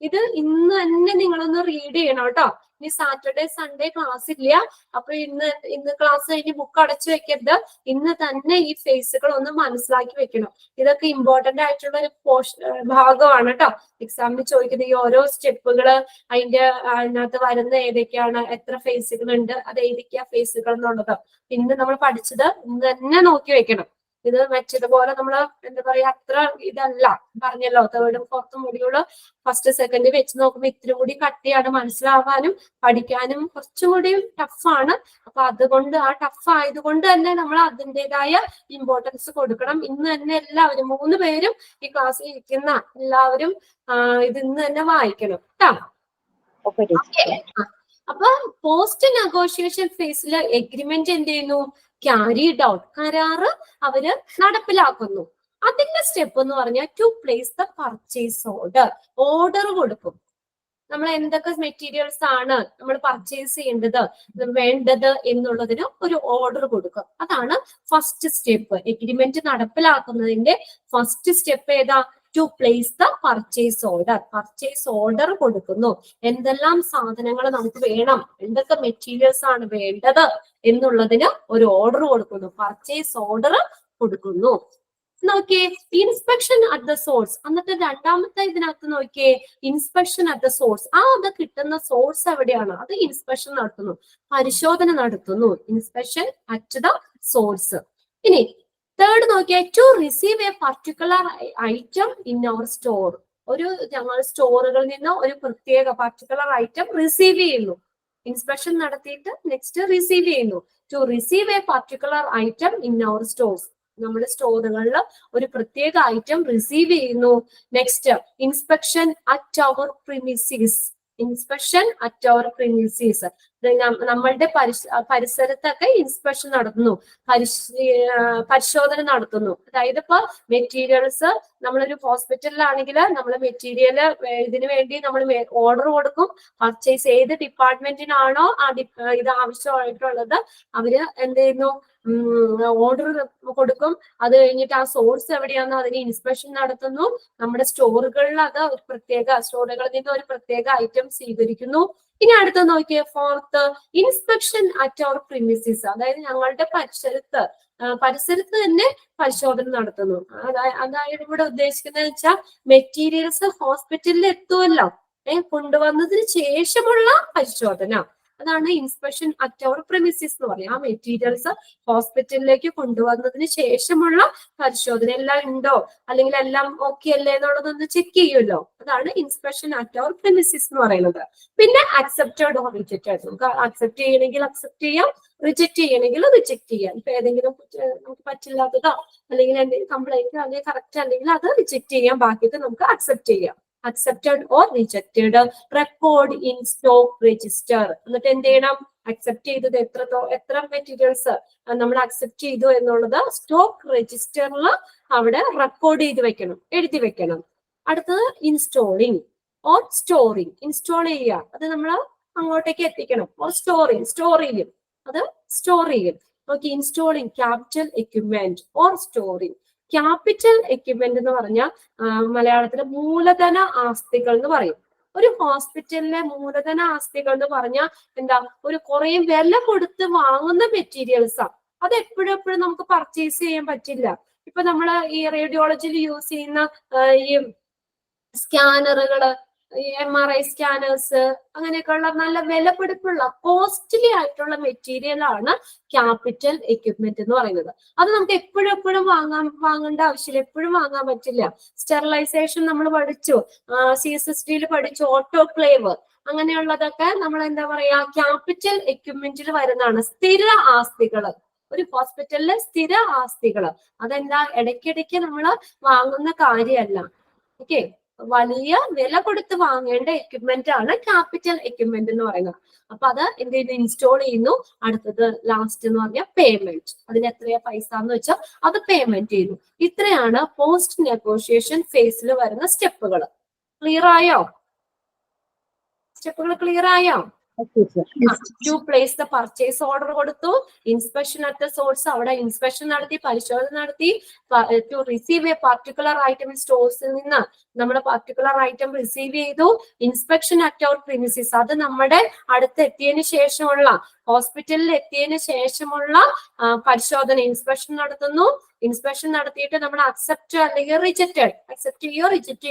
ഇത് ഇന്ന് തന്നെ നിങ്ങളൊന്ന് റീഡ് ചെയ്യണം കേട്ടോ. ഇനി സാറ്റർഡേ സൺഡേ ക്ലാസ് ഇല്ല, അപ്പൊ ഇന്ന് ക്ലാസ് കഴിഞ്ഞ് ബുക്ക് അടച്ചു വെക്കരുത്. ഇന്ന് തന്നെ ഈ ഫേസുകൾ ഒന്ന് മനസ്സിലാക്കി വെക്കണം. ഇതൊക്കെ ഇമ്പോർട്ടന്റ് ആയിട്ടുള്ള ഒരു ഭാഗമാണ് കേട്ടോ. എക്സാമിന് ചോദിക്കുന്ന ഈ ഓരോ സ്റ്റെപ്പുകള്, അതിനകത്ത് വരുന്ന ഏതൊക്കെയാണ്, എത്ര ഫേസുകൾ ഉണ്ട്, അത് ഏതൊക്കെയാ ഫേസുകൾ എന്നുള്ളത് ഇന്ന് നമ്മൾ പഠിച്ചത് ഇന്ന് തന്നെ നോക്കി വെക്കണം. ഇത് മറ്റതുപോലെ നമ്മള് എന്താ പറയാ അത്ര ഇതല്ല, പറഞ്ഞല്ലോ തേർഡും ഫോർത്തും മൊഡ്യൂള് ഫസ്റ്റ് സെക്കൻഡ് വെച്ച് നോക്കുമ്പോൾ ഇത്തിരി കൂടി കട്ടിയാണ്, മനസ്സിലാവാനും പഠിക്കാനും കുറച്ചും കൂടി ടഫാണ്. അപ്പൊ അതുകൊണ്ട് ആ ടഫ് ആയതുകൊണ്ട് തന്നെ നമ്മൾ അതിൻ്റെതായ ഇമ്പോർട്ടൻസ് കൊടുക്കണം. ഇന്ന് തന്നെ എല്ലാവരും 3 പേരും ഈ ക്ലാസ്സിൽ ഇരിക്കുന്ന എല്ലാവരും ഇത് ഇന്ന് തന്നെ വായിക്കണം കേട്ടോ. അപ്പൊ പോസ്റ്റ് നെഗോഷിയേഷൻ ഫേസിൽ എഗ്രിമെന്റ് എന്ത് ചെയ്യുന്നു? ക്യാരിഡ് ഔട്ട്, കരാറ് അവര് നടപ്പിലാക്കുന്നു. അതിന്റെ സ്റ്റെപ്പ് എന്ന് പറഞ്ഞാൽ to place the purchase order, order കൊടുക്കും. നമ്മൾ എന്തൊക്കെ മെറ്റീരിയൽസ് ആണ് നമ്മൾ പർച്ചേസ് ചെയ്യേണ്ടത് വേണ്ടത് എന്നുള്ളതിന് ഒരു ഓർഡർ കൊടുക്കും. അതാണ് ഫസ്റ്റ് സ്റ്റെപ്പ്. എഗ്രിമെന്റ് നടപ്പിലാക്കുന്നതിന്റെ ഫസ്റ്റ് സ്റ്റെപ്പ് ഏതാ? To place the purchase order. Purchase order കൊടുക്കുന്നു. എന്തെല്ലാം സാധനങ്ങൾ നമുക്ക് വേണം, എന്തൊക്കെ മെറ്റീരിയൽസ് ആണ് വേണ്ടത് എന്നുള്ളതിന് ഒരു ഓർഡർ കൊടുക്കുന്നു. പർച്ചേസ് ഓർഡർ കൊടുക്കുന്നു. നോക്കിയേ, ഇൻസ്പെക്ഷൻ അറ്റ് ദ സോഴ്സ്. എന്നിട്ട് രണ്ടാമത്തെ ഇതിനകത്ത് നോക്കിയേ, ഇൻസ്പെക്ഷൻ അറ്റ് ദ സോഴ്സ്. അത് കിട്ടുന്ന സോഴ്സ് എവിടെയാണ്? അത് ഇൻസ്പെക്ഷൻ നടത്തുന്നു, പരിശോധന നടത്തുന്നു. Inspection at the source. ഇനി തേർഡ് നോക്കിയാൽ to receive a particular item in our store. ഞങ്ങൾ സ്റ്റോറുകളിൽ നിന്ന് ഒരു പ്രത്യേക പർട്ടിക്കുലർ ഐറ്റം റിസീവ് ചെയ്യുന്നു. ഇൻസ്പെക്ഷൻ നടത്തിയിട്ട് നെക്സ്റ്റ് റിസീവ് ചെയ്യുന്നു. To receive a particular item in our stores. നമ്മുടെ സ്റ്റോറുകളിൽ ഒരു പ്രത്യേക ഐറ്റം റിസീവ് ചെയ്യുന്നു. Next inspection at our premises. Inspection at our premises. നമ്മളുടെ പരിസരത്തൊക്കെ ഇൻസ്പെക്ഷൻ നടത്തുന്നു, പരിശോധന നടത്തുന്നു. അതായത് ഇപ്പൊ മെറ്റീരിയൽസ് നമ്മളൊരു ഹോസ്പിറ്റലിലാണെങ്കിൽ നമ്മൾ മെറ്റീരിയൽ ഇതിനു വേണ്ടി നമ്മൾ ഓർഡർ കൊടുക്കും. പർച്ചേസ് ഏത് ഡിപ്പാർട്ട്മെന്റിനാണോ ഇത് ആവശ്യമായിട്ടുള്ളത് അവര് എന്ത് ചെയ്യുന്നു? ഓർഡർ കൊടുക്കും. അത് കഴിഞ്ഞിട്ട് ആ സോഴ്സ് എവിടെയാണോ അതിന് ഇൻസ്പെക്ഷൻ നടത്തുന്നു. നമ്മുടെ സ്റ്റോറുകളിൽ അത് ഒരു പ്രത്യേക സ്റ്റോറുകളിൽ നിന്ന് ഒരു പ്രത്യേക ഐറ്റം സ്വീകരിക്കുന്നു. ഇനി അടുത്ത നോക്കിയേ, ഫോർത്ത് ഇൻസ്പെക്ഷൻ അറ്റ് അവർ പ്രിമിസീസ്. അതായത് ഞങ്ങളുടെ പരിസരത്ത് തന്നെ പരിശോധന നടത്തുന്നു. അതായത് ഇവിടെ ഉദ്ദേശിക്കുന്നത് വെച്ചാൽ മെറ്റീരിയൽസ് ഹോസ്പിറ്റലിൽ എത്തുമല്ലോ, കൊണ്ടുവന്നതിന് ശേഷമുള്ള പരിശോധന. അതാണ് ഇൻസ്പെക്ഷൻ അറ്റ് അവർ പ്രിമിസീസ് എന്ന് പറയുന്നത്. ആ മെറ്റീരിയൽസ് ഹോസ്പിറ്റലിലേക്ക് കൊണ്ടുവന്നതിന് ശേഷമുള്ള പരിശോധന. എല്ലാം ഉണ്ടോ അല്ലെങ്കിൽ എല്ലാം ഓക്കെ അല്ലേ എന്നുള്ളതൊന്ന് ചെക്ക് ചെയ്യുമല്ലോ. അതാണ് ഇൻസ്പെക്ഷൻ അറ്റ് അവർ പ്രിമിസീസ് എന്ന് പറയുന്നത്. പിന്നെ അക്സെപ്റ്റഡ് ഓർ റിജക്റ്റഡ്. നമുക്ക് അക്സെപ്റ്റ് ചെയ്യണമെങ്കിൽ അക്സെപ്റ്റ് ചെയ്യാം, റിജക്ട് ചെയ്യണമെങ്കിൽ റിജക്ട് ചെയ്യാം. ഇപ്പൊ ഏതെങ്കിലും നമുക്ക് പറ്റില്ലാത്തതോ അല്ലെങ്കിൽ എന്തെങ്കിലും കംപ്ലൈന്റ് അല്ലെങ്കിൽ കറക്റ്റ് അല്ലെങ്കിൽ അത് റിജക്ട് ചെയ്യാം, ബാക്കിയൊക്കെ നമുക്ക് അക്സെപ്റ്റ് ചെയ്യാം. Accepted or rejected. Record in stock register. എന്നിട്ട് എന്ത് ചെയ്യണം? അക്സെപ്റ്റ് ചെയ്തത് എത്ര മെറ്റീരിയൽസ് നമ്മൾ അക്സെപ്റ്റ് ചെയ്തു എന്നുള്ളത് സ്റ്റോക്ക് രജിസ്റ്ററിൽ അവിടെ റെക്കോർഡ് ചെയ്ത് വെക്കണം, എഴുതി വെക്കണം. അടുത്തത് ഇൻസ്റ്റോളിങ് ഓർ സ്റ്റോറിങ്. ഇൻസ്റ്റോൾ ചെയ്യുക, അത് നമ്മൾ അങ്ങോട്ടേക്ക് എത്തിക്കണം. ഓർ സ്റ്റോറിങ്, സ്റ്റോർ ചെയ്യും, അത് സ്റ്റോർ ചെയ്യും. Okay, installing capital equipment or storing. Capital equipment എന്ന് പറഞ്ഞാൽ മലയാളത്തിലെ മൂലധന ആസ്തികൾ എന്ന് പറയും. ഒരു ഹോസ്പിറ്റലിലെ മൂലധന ആസ്തികൾ എന്ന് പറഞ്ഞാൽ എന്താ? ഒരു കുറെ വില കൊടുത്ത് വാങ്ങുന്ന മെറ്റീരിയൽസാ. അത് എപ്പോഴും നമുക്ക് പർച്ചേസ് ചെയ്യാൻ പറ്റില്ല. ഇപ്പൊ നമ്മള് ഈ റേഡിയോളജിയിൽ യൂസ് ചെയ്യുന്ന ഈ സ്കാനറുകള്, MRI സ്കാനേഴ്സ്, അങ്ങനെയൊക്കെയുള്ള നല്ല വിലപിടിപ്പുള്ള കോസ്റ്റ്ലി ആയിട്ടുള്ള മെറ്റീരിയൽ ആണ് ക്യാപിറ്റൽ എക്യുപ്മെന്റ് എന്ന് പറയുന്നത്. അത് നമുക്ക് എപ്പോഴും വാങ്ങേണ്ട ആവശ്യമില്ല, എപ്പോഴും വാങ്ങാൻ പറ്റില്ല. സ്റ്റെറിലൈസേഷൻ നമ്മൾ പഠിച്ചു, CSST പഠിച്ചു, ഓട്ടോക്ലേവ്, അങ്ങനെയുള്ളതൊക്കെ നമ്മൾ എന്താ പറയാ ക്യാപിറ്റൽ എക്യുപ്മെന്റിൽ വരുന്നതാണ്. സ്ഥിര ആസ്തികള്, ഒരു ഹോസ്പിറ്റലിലെ സ്ഥിര ആസ്തികള്. അതെന്താ? ഇടയ്ക്കിടയ്ക്ക് നമ്മൾ വാങ്ങുന്ന കാര്യമല്ല. ഓക്കെ, വലിയ വില കൊടുത്ത് വാങ്ങേണ്ട എക്യുപ്മെന്റ് ആണ് ക്യാപിറ്റൽ എക്യുപ്മെന്റ് എന്ന് പറയുന്നത്. അപ്പൊ അത് എന്ത് ചെയ്യുന്നു, ഇൻസ്റ്റോൾ ചെയ്യുന്നു. അടുത്തത് ലാസ്റ്റ് എന്ന് പറഞ്ഞാൽ പേയ്മെന്റ്. അതിന് എത്രയാ പൈസ എന്ന് വെച്ചാൽ അത് പേയ്മെന്റ് ചെയ്യുന്നു. ഇത്രയാണ് പോസ്റ്റ് നെഗോഷിയേഷൻ ഫേസിൽ വരുന്ന സ്റ്റെപ്പുകൾ. ക്ലിയർ ആയോ? സ്റ്റെപ്പുകൾ ക്ലിയർ ആയോ? To place the purchase order കൊടുത്തു, ഇൻസ്പെക്ഷൻ അറ്റ് ദ സോഴ്സ്, അവിടെ ഇൻസ്പെക്ഷൻ നടത്തി, പരിശോധന നടത്തി. To receive a particular item സ്റ്റോഴ്സിൽ നിന്ന് നമ്മൾ പർട്ടിക്കുലർ ഐറ്റം റിസീവ് ചെയ്തു. ഇൻസ്പെക്ഷൻ അറ്റ് അവർ പ്രിമിസിസ്, അത് നമ്മുടെ അടുത്ത് എത്തിയതിനു ശേഷമുള്ള, ഹോസ്പിറ്റലിൽ എത്തിയതിനു ശേഷമുള്ള പരിശോധന, ഇൻസ്പെക്ഷൻ നടത്തുന്നു. ഇൻസ്പെക്ഷൻ നടത്തിയിട്ട് നമ്മൾ അക്സെപ്റ്റ് അല്ലെങ്കിൽ റിജക്റ്റഡ്, അക്സെപ്റ്റ് ചെയ്യുകയോ റിജക്ട്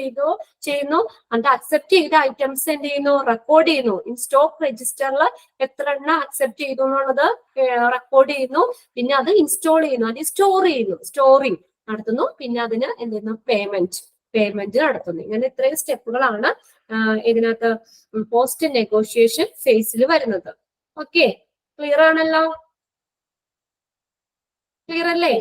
ചെയ്യുന്നു. എന്നിട്ട് അക്സെപ്റ്റ് ചെയ്ത ഐറ്റംസ് എന്ത് ചെയ്യുന്നു, റെക്കോർഡ് ചെയ്യുന്നു. ഇൻ സ്റ്റോക്ക് രജിസ്റ്ററിൽ എത്ര എണ്ണം അക്സെപ്റ്റ് ചെയ്തു എന്നുള്ളത് റെക്കോർഡ് ചെയ്യുന്നു. പിന്നെ അത് ഇൻസ്റ്റോൾ ചെയ്യുന്നു, അത് സ്റ്റോർ ചെയ്യുന്നു, സ്റ്റോറിങ് നടത്തുന്നു. പിന്നെ അതിന് എന്ത് ചെയ്യുന്നു, പേയ്മെന്റ് നടത്തുന്നു. ഇങ്ങനെ ഇത്രയും സ്റ്റെപ്പുകളാണ് ഇതിനകത്ത് പോസ്റ്റ് നെഗോഷിയേഷൻ ഫേസിൽ വരുന്നത്. ഓക്കെ, ക്ലിയർ ആണല്ലോ? ക്ലിയർ അല്ലേ?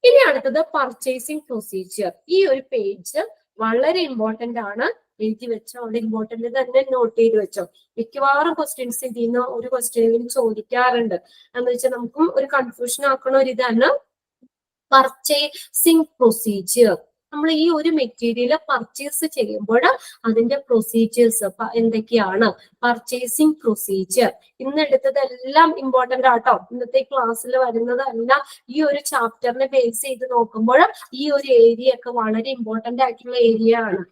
ഇനി അടുത്തത് പർച്ചേസിംഗ് പ്രൊസീജിയർ. ഈ ഒരു പേജ് വളരെ ഇമ്പോർട്ടന്റ് ആണ്. എഴുതി വെച്ചോ, അവിടെ ഇമ്പോർട്ടന്റ് തന്നെ നോട്ട് ചെയ്ത് വെച്ചോ. മിക്കവാറും ക്വസ്റ്റ്യൻസ് ഇതിൽ നിന്ന് ഒരു ക്വസ്റ്റ്യൻ ചോദിക്കാറുണ്ട്. എന്ന് വെച്ചാൽ നമുക്കും ഒരു കൺഫ്യൂഷൻ ആക്കണ ഒരു ഇതാണ് പർച്ചേസിംഗ് പ്രൊസീജിയർ. നമ്മൾ ഈ ഒരു മെറ്റീരിയൽ പർച്ചേസ് ചെയ്യുമ്പോൾ അതിന്റെ പ്രൊസീജിയേഴ്സ് എന്തൊക്കെയാണ്? പർച്ചേസിംഗ് പ്രൊസീജിയർ ഇന്ന് എടുത്തതെല്ലാം ഇമ്പോർട്ടന്റ് ആട്ടോ. ഇന്നത്തെ ക്ലാസ്സിൽ വരുന്നതെല്ലാം ഈ ഒരു ചാപ്റ്ററിനെ ബേസ് ചെയ്ത് നോക്കുമ്പോൾ ഈ ഒരു ഏരിയ ഒക്കെ വളരെ ഇമ്പോർട്ടന്റ് ആയിട്ടുള്ള ഏരിയ ആണ്.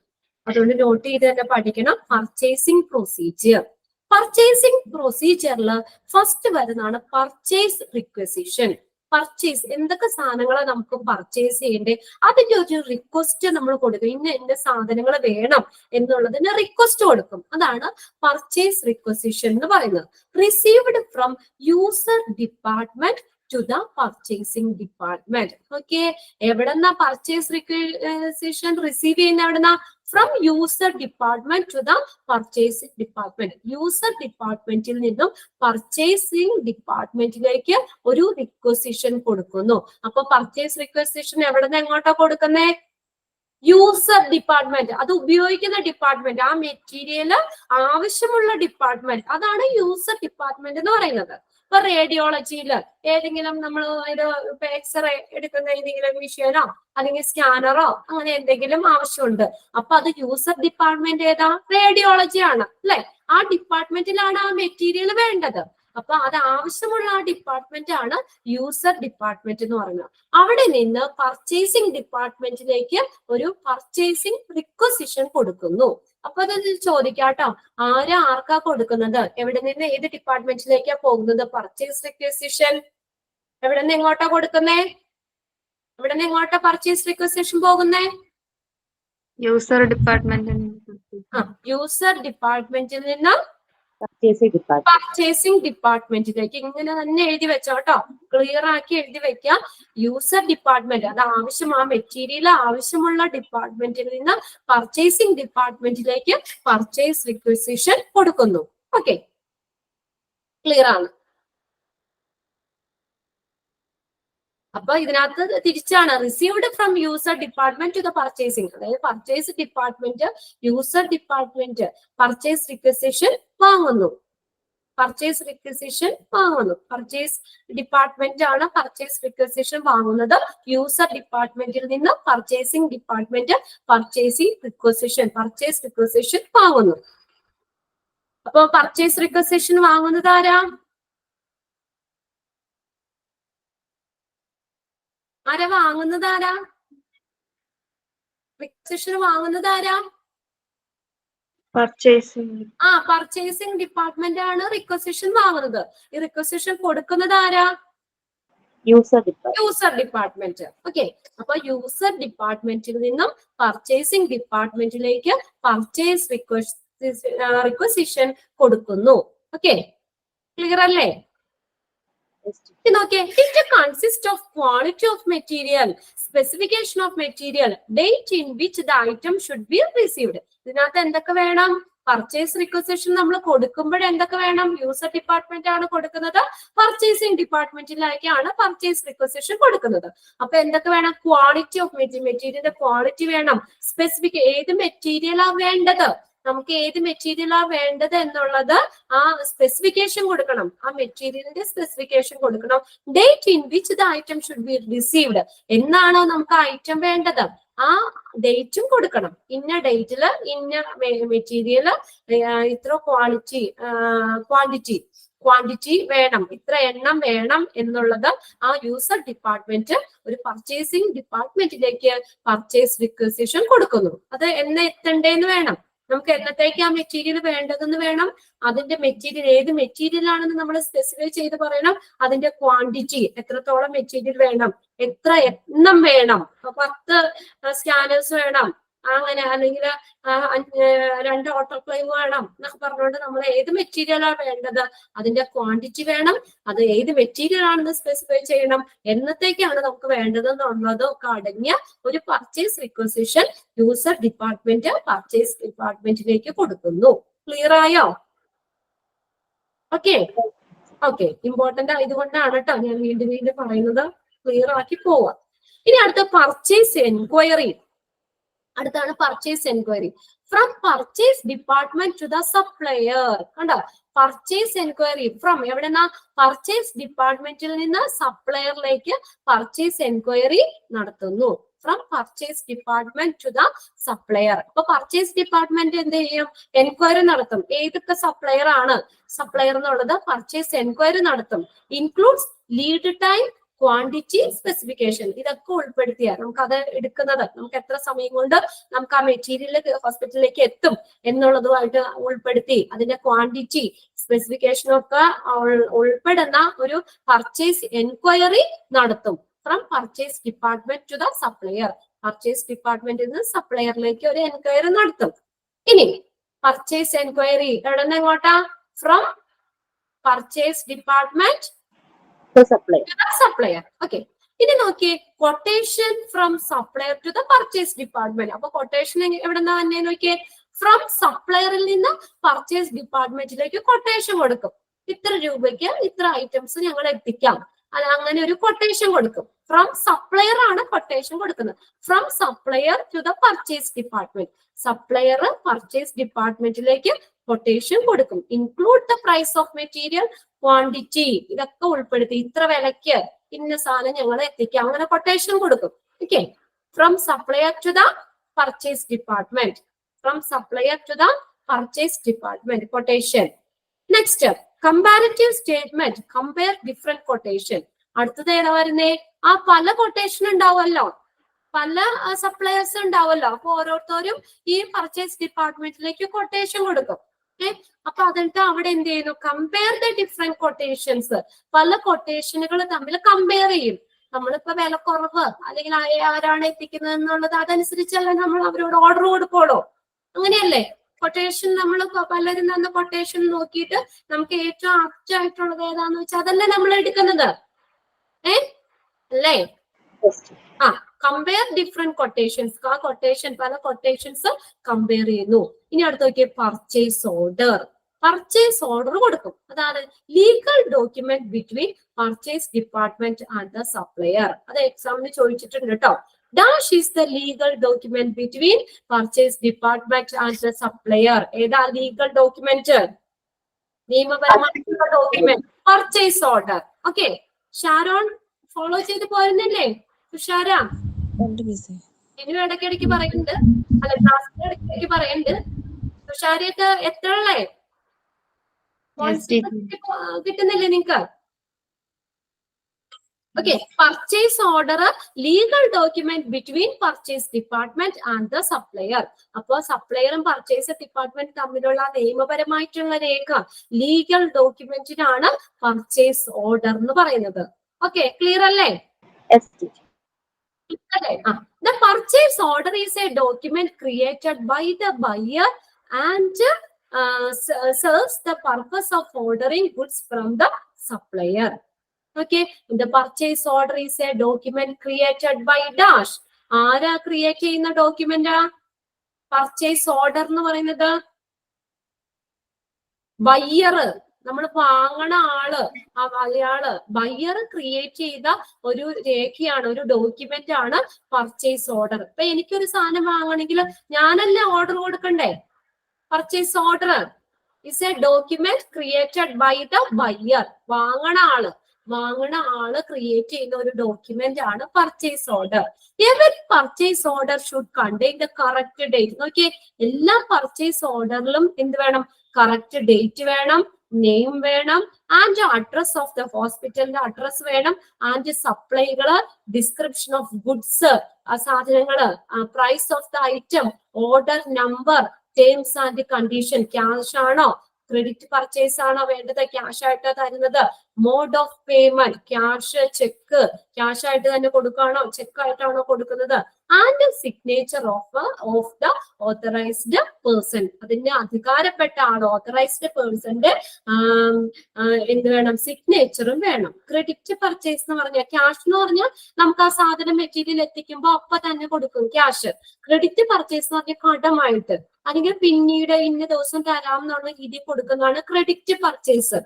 അതുകൊണ്ട് നോട്ട് ചെയ്ത് തന്നെ പഠിക്കണം. Purchasing procedure. പർച്ചേസിംഗ് പ്രൊസീജിയറിൽ ഫസ്റ്റ് വരുന്നതാണ് പർച്ചേസ് റിക്വസിഷൻ. പർച്ചേസ്, എന്തൊക്കെ സാധനങ്ങളെ നമുക്ക് പർച്ചേസ് ചെയ്യണ്ടേ, അതിന്റെ ഒരു റിക്വസ്റ്റ് നമ്മൾ കൊടുക്കും. ഇന്ന സാധനങ്ങൾ വേണം എന്നുള്ളതിന് റിക്വസ്റ്റ് കൊടുക്കും. അതാണ് പർച്ചേസ് റിക്വസിഷൻ എന്ന് പറയുന്നത്. Received from user department to the purchasing department. Okay, എവിടെന്നാ പർച്ചേസ് റിക്വസിഷൻ റിസീവ് ചെയ്യുന്ന? എവിടെന്നാ? From user department to the purchasing department. User ഡിപ്പാർട്ട്മെന്റിൽ നിന്നും പർച്ചേസിംഗ് ഡിപ്പാർട്ട്മെന്റിലേക്ക് ഒരു റിക്വസിഷൻ കൊടുക്കുന്നു. അപ്പൊ പർച്ചേസ് റിക്വസിഷൻ എവിടെ നിന്ന് എങ്ങോട്ടാ കൊടുക്കുന്നേ? യൂസർ ഡിപ്പാർട്ട്മെന്റ്, അത് ഉപയോഗിക്കുന്ന ഡിപ്പാർട്ട്മെന്റ്, ആ മെറ്റീരിയൽ ആവശ്യമുള്ള ഡിപ്പാർട്ട്മെന്റ്, അതാണ് യൂസർ ഡിപ്പാർട്ട്മെന്റ് എന്ന് പറയുന്നത്. ഇപ്പൊ റേഡിയോളജിയിൽ ഏതെങ്കിലും നമ്മൾ ഇപ്പൊ എക്സ്റേ എടുക്കുന്ന ഏതെങ്കിലും മെഷീനോ അല്ലെങ്കിൽ സ്കാനറോ അങ്ങനെ എന്തെങ്കിലും ആവശ്യമുണ്ട്. അപ്പൊ അത് യൂസർ ഡിപ്പാർട്ട്മെന്റ് ഏതാ? റേഡിയോളജി ആണ് അല്ലെ? ആ ഡിപ്പാർട്ട്മെന്റിലാണ് ആ മെറ്റീരിയൽ വേണ്ടത്. അപ്പൊ അത് ആവശ്യമുള്ള ആ ഡിപ്പാർട്ട്മെന്റ് ആണ് യൂസർ ഡിപ്പാർട്ട്മെന്റ് എന്ന് പറയുന്നത്. അവിടെ നിന്ന് പർച്ചേസിംഗ് ഡിപ്പാർട്ട്മെന്റിലേക്ക് ഒരു പർച്ചേസിംഗ് റിക്വസിഷൻ കൊടുക്കുന്നു. അപ്പൊ അത് ചോദിക്കാട്ടോ, ആർക്കാ കൊടുക്കുന്നത്? എവിടെ നിന്ന് ഏത് ഡിപ്പാർട്ട്മെന്റിലേക്കാ പോകുന്നത്? പർച്ചേസ് റിക്വസിഷൻ എവിടെ നിന്ന് എങ്ങോട്ടാ കൊടുക്കുന്നേ? എവിടെ നിന്ന് എങ്ങോട്ടാ പർച്ചേസ് റിക്വസിഷൻ പോകുന്നേ? User department. യൂസർ ഡിപ്പാർട്ട്മെന്റിൽ നിന്ന് പർച്ചേസിംഗ് ഡിപ്പാർട്ട്മെന്റിലേക്ക്. ഇങ്ങനെ തന്നെ എഴുതി വെച്ചോട്ടോ, ക്ലിയർ ആക്കി എഴുതി വെക്കാം. യൂസർ ഡിപ്പാർട്ട്മെന്റ്, അത് ആവശ്യം, ആ മെറ്റീരിയൽ ആവശ്യമുള്ള ഡിപ്പാർട്ട്മെന്റിൽ നിന്ന് പർച്ചേസിംഗ് ഡിപ്പാർട്ട്മെന്റിലേക്ക് പർച്ചേസ് റിക്വസിഷൻ കൊടുക്കുന്നു. ഓക്കെ, ക്ലിയർ ആണ്? അപ്പൊ ഇതിനകത്ത് തിരിച്ചാണ് received from user department to the purchasing. അതായത് purchase department user department purchase requisition വാങ്ങുന്നു. പർച്ചേസ് റിക്വസിഷൻ വാങ്ങുന്നു. പർച്ചേസ് ഡിപ്പാർട്ട്മെന്റ് ആണ് പർച്ചേസ് റിക്വസിഷൻ വാങ്ങുന്നത്. യൂസർ ഡിപ്പാർട്ട്മെന്റിൽ നിന്ന് പർച്ചേസിംഗ് ഡിപ്പാർട്ട്മെന്റ് പർച്ചേസ് റിക്വസിഷൻ വാങ്ങുന്നു. അപ്പൊ പർച്ചേസ് റിക്വസിഷൻ വാങ്ങുന്നത് ആരാ? ആരാ വാങ്ങുന്നത്? ആരാ റിക്വസിഷൻ വാങ്ങുന്നത്? ആരാ? പർച്ചേസിംഗ് ഡിപ്പാർട്ട്മെന്റ് ആണ് റിക്വസിഷൻ വാങ്ങുന്നത്. ഈ റിക്വസിഷൻ കൊടുക്കുന്നത് ആരാ? User department. ഓക്കെ, അപ്പൊ യൂസർ ഡിപ്പാർട്ട്മെന്റിൽ നിന്നും പർച്ചേസിംഗ് ഡിപ്പാർട്ട്മെന്റിലേക്ക് പർച്ചേസ് റിക്വസിഷൻ കൊടുക്കുന്നു. ഓക്കെ, ക്ലിയർ അല്ലേ? Okay, it consists of quality of material, specification of material, date in which the item should be received. ഇതിനകത്ത് എന്തൊക്കെ വേണം? പർച്ചേസ് റിക്വസിഷൻ നമ്മൾ കൊടുക്കുമ്പോൾ എന്തൊക്കെ വേണം? യൂസർ ഡിപ്പാർട്ട്മെന്റ് ആണ് കൊടുക്കുന്നത്, പർച്ചേസിംഗ് ഡിപ്പാർട്ട്മെന്റിലേക്കാണ് പർച്ചേസ് റിക്വസിഷൻ കൊടുക്കുന്നത്. അപ്പൊ എന്തൊക്കെ വേണം? ക്വാളിറ്റി ഓഫ് മെറ്റീരിയലിന്റെ ക്വാളിറ്റി വേണം, സ്പെസിഫിക് ഏത് മെറ്റീരിയലാ വേണ്ടത്, നമുക്ക് ഏത് മെറ്റീരിയലാ വേണ്ടത് എന്നുള്ളത് ആ സ്പെസിഫിക്കേഷൻ കൊടുക്കണം, ആ മെറ്റീരിയലിന്റെ സ്പെസിഫിക്കേഷൻ കൊടുക്കണം. Date in which the item should be received, എന്നാണോ നമുക്ക് ഐറ്റം വേണ്ടത് ആ ഡേറ്റും കൊടുക്കണം. ഇന്ന ഡേറ്റില് ഇന്ന മെറ്റീരിയൽ ഇത്ര ക്വാണ്ടിറ്റി വേണം, ഇത്ര എണ്ണം വേണം എന്നുള്ളത് ആ യൂസർ ഡിപ്പാർട്ട്മെന്റ് ഒരു പർച്ചേസിംഗ് ഡിപ്പാർട്ട്മെന്റിലേക്ക് പർച്ചേസ് റിക്വസിഷൻ കൊടുക്കുന്നു. അത് എന്ന് എത്തണ്ടേന്ന് വേണം, നമുക്ക് എന്നത്തേക്ക് ആ മെറ്റീരിയൽ വേണ്ടതെന്ന് വേണം, അതിന്റെ മെറ്റീരിയൽ ഏത് മെറ്റീരിയൽ ആണെന്ന് നമ്മൾ സ്പെസിഫൈ ചെയ്ത് പറയണം, അതിന്റെ ക്വാണ്ടിറ്റി എത്രത്തോളം മെറ്റീരിയൽ വേണം, എത്ര എണ്ണം വേണം, 10 സ്കാനേഴ്സ് വേണം അങ്ങനെ, അല്ലെങ്കിൽ 2 ഓട്ടോക്ലേവ് വേണം എന്നൊക്കെ പറഞ്ഞുകൊണ്ട് നമ്മൾ ഏത് മെറ്റീരിയലാണ് വേണ്ടത് അതിന്റെ ക്വാണ്ടിറ്റി വേണം, അത് ഏത് മെറ്റീരിയൽ ആണെന്ന് സ്പെസിഫൈ ചെയ്യണം, എന്നത്തേക്കാണ് നമുക്ക് വേണ്ടതെന്നുള്ളതും ഒക്കെ അടങ്ങിയ ഒരു purchase requisition user department purchase ഡിപ്പാർട്ട്മെന്റിലേക്ക് കൊടുക്കുന്നു. ക്ലിയർ ആയോ? ഓക്കെ, ഇമ്പോർട്ടന്റ് ആയതുകൊണ്ടാണ് കേട്ടോ ഞാൻ വീണ്ടും പറയുന്നത്, ക്ലിയർ ആക്കി പോവാ. ഇനി അടുത്ത പർച്ചേസ് എൻക്വയറി. അടുത്താണ് purchase enquiry. From purchase department to the supplier. കണ്ടോ, പർച്ചേസ് എൻക്വയറി ഫ്രം എവിടെന്നാ? പർച്ചേസ് ഡിപ്പാർട്ട്മെന്റിൽ നിന്ന് സപ്ലയറിലേക്ക് പർച്ചേസ് എൻക്വയറി നടത്തുന്നു. From purchase department to the supplier. അപ്പൊ പർച്ചേസ് ഡിപ്പാർട്ട്മെന്റ് എന്ത് ചെയ്യും? എൻക്വയറി നടത്തും. ഏതൊക്കെ സപ്ലയർ ആണ് സപ്ലയർ എന്നുള്ളത് പർച്ചേസ് എൻക്വയറി നടത്തും. Includes lead time, quantity, specification, ഇതൊക്കെ ഉൾപ്പെടുത്തിയ നമുക്ക് അത് എടുക്കുന്നത്, നമുക്ക് എത്ര സമയം കൊണ്ട് നമുക്ക് ആ മെറ്റീരിയൽ ഹോസ്പിറ്റലിലേക്ക് എത്തും എന്നുള്ളതുമായിട്ട് ഉൾപ്പെടുത്തി അതിന്റെ ക്വാണ്ടിറ്റി സ്പെസിഫിക്കേഷനും ഒക്കെ ഉൾപ്പെടുന്ന ഒരു പർച്ചേസ് എൻക്വയറി നടത്തും. From purchase department to the supplier. Purchase ഡിപ്പാർട്ട്മെന്റിൽ നിന്ന് സപ്ലയറിലേക്ക് ഒരു എൻക്വയറി നടത്തും. ഇനി പർച്ചേസ് എൻക്വയറി എവിടെ നിന്ന് എങ്ങോട്ടാ? From purchase department supplier. Okay, ഇനി നോക്കിയേ, quotation from supplier to the purchase department. അപ്പൊ കൊട്ടേഷൻ എവിടെന്നാ തന്നെ നോക്കിയേ? ഫ്രം സപ്ലയറിൽ നിന്ന് പർച്ചേസ് ഡിപ്പാർട്ട്മെന്റിലേക്ക് കൊട്ടേഷൻ കൊടുക്കും. ഇത്ര രൂപയ്ക്ക് ഇത്ര ഐറ്റംസ് ഞങ്ങൾ എത്തിക്കാം, അങ്ങനെ ഒരു കൊട്ടേഷൻ കൊടുക്കും. ഫ്രം സപ്ലയർ ആണ് കൊട്ടേഷൻ കൊടുക്കുന്നത്. From supplier to the purchase department. Supplier purchase ഡിപ്പാർട്ട്മെന്റിലേക്ക് കൊട്ടേഷൻ കൊടുക്കും. Include the price of material, quantity, ഇതൊക്കെ ഉൾപ്പെടുത്തി ഇത്ര വിലയ്ക്ക് ഇന്ന സാധനം ഞങ്ങൾ എത്തിക്കാം, അങ്ങനെ കൊട്ടേഷൻ കൊടുക്കും. Okay, from supplier to the purchase department. From supplier to the purchase department quotation. Next comparative statement, compare different quotation. അടുത്തത് ഏതാ വരുന്നേ? ആ പല കൊട്ടേഷൻ ഉണ്ടാവുമല്ലോ, പല സപ്ലയേഴ്സ് ഉണ്ടാവുമല്ലോ. അപ്പൊ ഓരോരുത്തരും ഈ പർച്ചേസ് ഡിപ്പാർട്ട്മെന്റിലേക്ക് കൊട്ടേഷൻ കൊടുക്കും. അപ്പൊ അതിട്ട് അവിടെ എന്ത് ചെയ്യുന്നു? Compare the different quotations. പല കൊട്ടേഷനുകൾ തമ്മിൽ കമ്പയർ ചെയ്യും. നമ്മളിപ്പോ വില കുറവ് അല്ലെങ്കിൽ ആരാണ് എത്തിക്കുന്നത് എന്നുള്ളത് അതനുസരിച്ചല്ല നമ്മൾ അവരോട് ഓർഡർ കൊടുക്കോളൂ, അങ്ങനെയല്ലേ? കൊട്ടേഷൻ നമ്മൾ പലരും തന്ന കൊട്ടേഷൻ നോക്കിയിട്ട് നമുക്ക് ഏറ്റവും ആപ്റ്റ് ആയിട്ടുള്ളത് ഏതാന്ന് വെച്ചാൽ അതല്ലേ നമ്മൾ എടുക്കുന്നത്, അല്ലേ? Compare different quotations. ആ കൊട്ടേഷൻ പല കൊട്ടേഷൻസ് കമ്പയർ ചെയ്യുന്നു. ഇനി അടുത്ത് നോക്കിയേ, പർച്ചേസ് ഓർഡർ. പർച്ചേസ് ഓർഡർ കൊടുക്കും. അതാണ് legal document between purchase department and the supplier. അത് എക്സാമിന് ചോദിച്ചിട്ടുണ്ട് കേട്ടോ. Dash is the legal document between purchase department and the supplier. ഏതാ ലീഗൽ ഡോക്യുമെന്റ്? നിയമപരമായിട്ടുള്ള document purchase order. Okay, Sharon follow ചെയ്ത് പോരുന്നില്ലേ? തുഷാര ഇനിയും ഇടയ്ക്കിടയ്ക്ക് പറയുന്നുണ്ട്, അല്ല ക്ലാസ്സിൽ ഇടയ്ക്കിടയ്ക്ക് പറയുന്നുണ്ട്. തുഷാരയൊക്കെ എത്ര ഉള്ളേ? കിട്ടുന്നില്ലേ നിങ്ങക്ക്? Okay, purchase order legal document between purchase department and the supplier. അപ്പൊ സപ്ലയറും പർച്ചേസ് ഡിപ്പാർട്ട്മെന്റ് തമ്മിലുള്ള നിയമപരമായിട്ടുള്ള രേഖ ലീഗൽ ഡോക്യുമെന്റിനാണ് പർച്ചേസ് ഓർഡർ എന്ന് പറയുന്നത്. ഓക്കെ, ക്ലിയർ അല്ലേ? The purchase order is a document created by the buyer and serves the purpose of ordering goods from the supplier. Okay, the purchase order is a document created by dash. ആരാ create ചെയ്യുന്ന document? Purchase order എന്ന് പറയുന്നത് buyer, നമ്മൾ വാങ്ങണ ആള്, അയാള് buyer create ചെയ്ത ഒരു രേഖയാണ്, ഒരു ഡോക്യുമെന്റ് ആണ് പർച്ചേസ് ഓർഡർ. ഇപ്പൊ എനിക്കൊരു സാധനം വാങ്ങണമെങ്കിൽ ഞാനല്ലേ ഓർഡർ കൊടുക്കണ്ടേ? Purchase order is a document created by the buyer. വാങ്ങണ ആള് ക്രിയേറ്റ് ചെയ്യുന്ന ഒരു ഡോക്യുമെന്റ് ആണ് purchase order. Every purchase order should contain the correct date. നോക്കിയേ, എല്ലാ പർച്ചേസ് ഓർഡറിലും എന്ത് വേണം? കറക്റ്റ് ഡേറ്റ് വേണം, നെയിം വേണം, ആൻഡ് അഡ്രസ് ഓഫ് ദ ഹോസ്പിറ്റലിന്റെ അഡ്രസ് വേണം, ആൻഡ് സപ്ലൈകള്, ഡിസ്ക്രിപ്ഷൻ ഓഫ് ഗുഡ്സ്, ആ സാധനങ്ങള്, price of the item, order number, terms and condition. Cash ആണോ ക്രെഡിറ്റ് പർച്ചേസ് ആണോ വേണ്ടത്? ക്യാഷ് ആയിട്ടാ തരുന്നത്. Mode of payment, cash, cheque, cash ആയിട്ട് തന്നെ കൊടുക്കുകയാണോ ചെക്ക് ആയിട്ടാണോ കൊടുക്കുന്നത്? And signature of the authorized person, അതിന്റെ അധികാരപ്പെട്ട ആൾ, ഓതറൈസ്ഡ് പേഴ്സന്റെ എന്ത് വേണം? സിഗ്നേച്ചറും വേണം. ക്രെഡിറ്റ് പർച്ചേസ് എന്ന് പറഞ്ഞാൽ, ക്യാഷ് എന്ന് പറഞ്ഞാൽ നമുക്ക് ആ സാധനം മെറ്റീരിയൽ എത്തിക്കുമ്പോൾ അപ്പൊ തന്നെ കൊടുക്കും ക്യാഷ്. ക്രെഡിറ്റ് പർച്ചേസ് എന്ന് പറഞ്ഞാൽ കടമായിട്ട്, അല്ലെങ്കിൽ പിന്നീട് ഇന്ന ദിവസം തരാം എന്നുള്ള രീതിയിൽ കൊടുക്കുന്നതാണ് ക്രെഡിറ്റ് പർച്ചേസ്.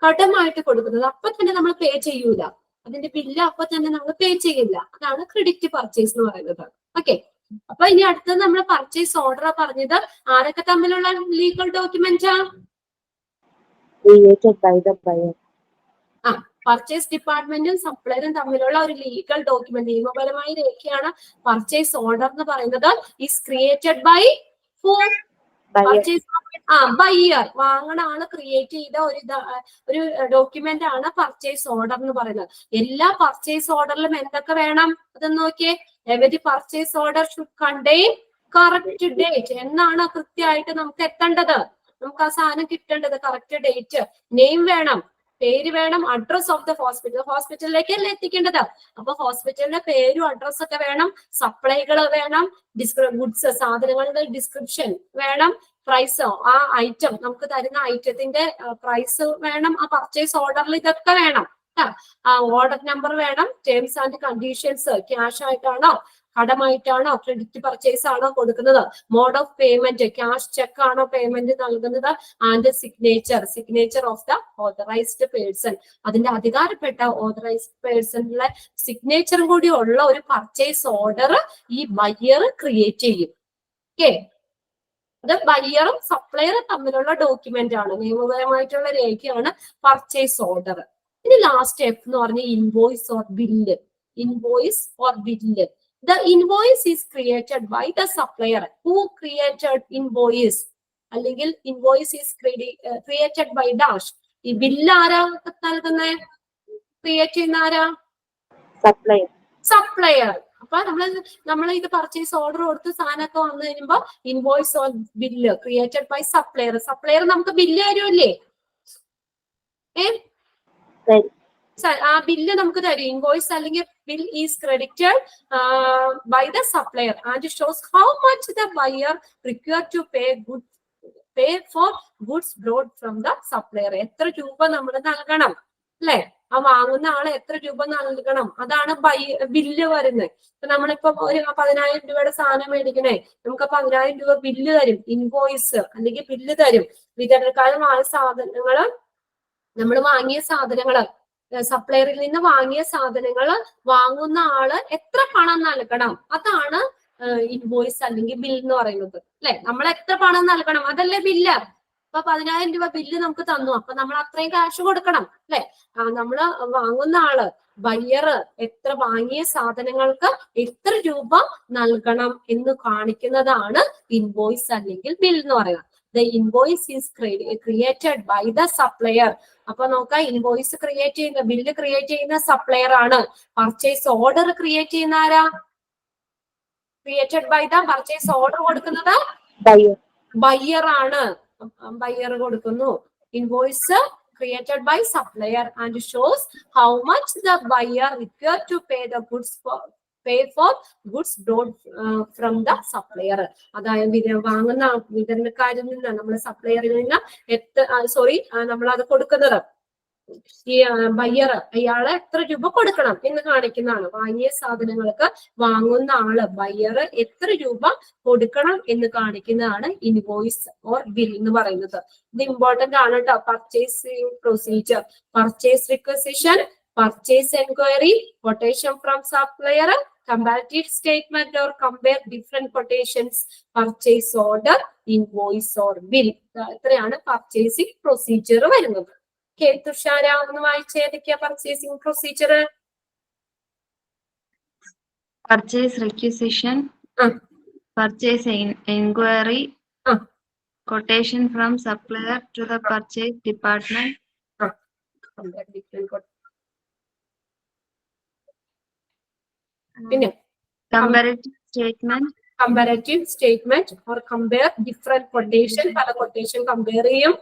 കടമായിട്ട് കൊടുക്കുന്നത്, അപ്പൊ തന്നെ നമ്മൾ പേ ചെയ്യൂല, അതിന്റെ ബില്ല് അപ്പൊ തന്നെ നമ്മൾ പേ ചെയ്യില്ല. അതാണ് ക്രെഡിറ്റ് പർച്ചേസ് എന്ന് പറയുന്നത്. ഓക്കെ, അപ്പൊ ഇനി അടുത്തത് നമ്മൾ പർച്ചേസ് ഓർഡർ പറഞ്ഞത് ആരൊക്കെ തമ്മിലുള്ള ലീഗൽ ഡോക്യുമെന്റാ? created by the buyer. Purchase ഡിപ്പാർട്ട്മെന്റും സപ്ലയറും തമ്മിലുള്ള ഒരു ലീഗൽ ഡോക്യുമെന്റ്, നിയമപരമായ രേഖയാണ് പർച്ചേസ് ഓർഡർ എന്ന് പറയുന്നത്. Is created by purchase buyer, വാങ്ങണ ആള് ക്രിയേറ്റ് ചെയ്ത ഒരു ഡോക്യുമെന്റ് ആണ് പർച്ചേസ് ഓർഡർ എന്ന് പറയുന്നത്. എല്ലാ പർച്ചേസ് ഓർഡറിലും എന്തൊക്കെ വേണം അതൊന്ന് നോക്കിയേ. Every purchase order should contain correct date. എന്നാണ് കൃത്യമായിട്ട് നമുക്ക് എത്തേണ്ടത്, നമുക്ക് ആ സാധനം കിട്ടേണ്ടത്? കറക്റ്റ് ഡേറ്റ്, നെയിം വേണം, പേര് വേണം, അഡ്രസ് ഓഫ് ദ ഹോസ്പിറ്റൽ, ഹോസ്പിറ്റലിലേക്കല്ലേ എത്തിക്കേണ്ടത്. അപ്പൊ ഹോസ്പിറ്റലിന്റെ പേരും അഡ്രസ് ഒക്കെ വേണം, സപ്ലൈകൾ വേണം, ഗുഡ്സ് സാധനങ്ങളുടെ ഡിസ്ക്രിപ്ഷൻ വേണം, പ്രൈസ്, ആ ഐറ്റം നമുക്ക് തരുന്ന ഐറ്റത്തിന്റെ പ്രൈസ് വേണം. ആ പർച്ചേസ് ഓർഡറിൽ ഇതൊക്കെ വേണം. ഓർഡർ നമ്പർ വേണം, ടേംസ് ആൻഡ് കണ്ടീഷൻസ്, ക്യാഷ് ആയിട്ടാണോ കടമായിട്ടാണോ ക്രെഡിറ്റ് പർച്ചേസ് ആണോ കൊടുക്കുന്നത്, mode of payment, cash cheque ആണോ പേയ്മെന്റ് നൽകുന്നത്, and signature of the authorized person, അതിന്റെ അധികാരപ്പെട്ട ഓതറൈസ്ഡ് പേഴ്സണിലെ സിഗ്നേച്ചറും കൂടി ഉള്ള ഒരു പർച്ചേസ് ഓർഡർ ഈ ബയ്യർ ക്രിയേറ്റ് ചെയ്യും. ഓക്കെ, അത് ബയ്യറും സപ്ലയറും തമ്മിലുള്ള ഡോക്യുമെന്റ് ആണ്, നിയമപരമായിട്ടുള്ള രേഖയാണ് പർച്ചേസ് ഓർഡർ. ഇനി ലാസ്റ്റ് എഫ് എന്ന് പറഞ്ഞ invoice or bill. Invoice or bill. The invoice is created by the supplier. Who created invoice? അല്ലെങ്കിൽ invoice is created by dash. ഈ ബില്ല് ആരാ നൽകുന്നേ? ക്രിയേറ്റ് ചെയ്യുന്ന ആരാ? സപ്ലയർ. അപ്പൊ നമ്മൾ ഇത് പർച്ചേസ് ഓർഡർ കൊടുത്ത് സാധനമൊക്കെ വന്നു കഴിയുമ്പോ invoice or bill created by supplier. Supplier നമുക്ക് ബില്ല് തരുമല്ലേ? ആ ബില്ല് നമുക്ക് തരും. ഇൻവോയ്സ് അല്ലെങ്കിൽ bill is credited by the supplier and shows how much the buyer required to pay for goods brought from the supplier. എത്ര രൂപ നമ്മൾ നൽകണം അല്ലെ? ആ വാങ്ങുന്ന ആള് എത്ര രൂപ നൽകണം, അതാണ് ബില്ല് വരുന്നത്. ഇപ്പൊ നമ്മളിപ്പോ ഒരു 10,000 രൂപയുടെ സാധനം മേടിക്കണേ, നമുക്ക് 10,000 രൂപ ബില്ല് തരും, ഇൻവോയ്സ് അല്ലെങ്കിൽ ബില്ല് തരും. വിതരണക്കാരമായ സാധനങ്ങള്, നമ്മൾ വാങ്ങിയ സാധനങ്ങള്, സപ്ലയറിൽ നിന്ന് വാങ്ങിയ സാധനങ്ങൾ വാങ്ങുന്ന ആള് എത്ര പണം നൽകണം, അതാണ് ഇൻവോയ്സ് അല്ലെങ്കിൽ ബിൽ എന്ന് പറയുന്നത് അല്ലെ? നമ്മൾ എത്ര പണം നൽകണം, അതല്ലേ ബില്ല്. ഇപ്പൊ 10,000 രൂപ ബില്ല് നമുക്ക് തന്നു, അപ്പൊ നമ്മൾ അത്രയും ക്യാഷ് കൊടുക്കണം അല്ലെ? നമ്മള് വാങ്ങുന്ന ആള് ബയ്യർ എത്ര വാങ്ങിയ സാധനങ്ങൾക്ക് എത്ര രൂപ നൽകണം എന്ന് കാണിക്കുന്നതാണ് ഇൻവോയ്സ് അല്ലെങ്കിൽ ബിൽ എന്ന് പറയുന്നത്. The invoice is created by the supplier. അപ്പൊ നോക്കാം, ഇൻവോയ്സ് ക്രിയേറ്റ് ചെയ്യുന്ന, ബില്ല് ക്രിയേറ്റ് ചെയ്യുന്ന സപ്ലയർ ആണ്. പർച്ചേസ് ഓർഡർ ക്രിയേറ്റ് ചെയ്യുന്ന ആരാ? Created by the purchase order കൊടുക്കുന്നത് ബയ്യർ ആണ്. ബയ്യർ കൊടുക്കുന്നു. Invoice created by supplier and shows how much the buyer required to pay for goods brought from the supplier. അതായത് വാങ്ങുന്ന വിതരണക്കാരിൽ നിന്ന്, നമ്മുടെ സപ്ലയറിൽ നിന്ന് നമ്മൾ അത് കൊടുക്കുന്നത് ബയ്യർ അയാള് എത്ര രൂപ കൊടുക്കണം എന്ന് കാണിക്കുന്നതാണ്. വാങ്ങിയ സാധനങ്ങൾക്ക് വാങ്ങുന്ന ആള് ബയ്യർ എത്ര രൂപ കൊടുക്കണം എന്ന് കാണിക്കുന്നതാണ് ഇൻവോയ്സ് ഓർ ബിൽ എന്ന് പറയുന്നത്. ഇത് ഇമ്പോർട്ടന്റ് ആണ് കേട്ടോ. Purchasing procedure, purchase requisition, purchase enquiry, quotation from supplier, comparative statement or compare different quotations, purchase order, invoice or bill. ഇത്രയാണ് പർച്ചേസിംഗ് പ്രൊസീജിയർ വരുന്നത്. തുഷാര ഒന്ന് വായിച്ച ഏതൊക്കെയാ purchasing procedure? Purchase requisition, purchase enquiry, quotation from supplier to the purchase department, പിന്നെ comparative statement, comparative statement or compare different quotation, പല quotation compare ചെയ്യും.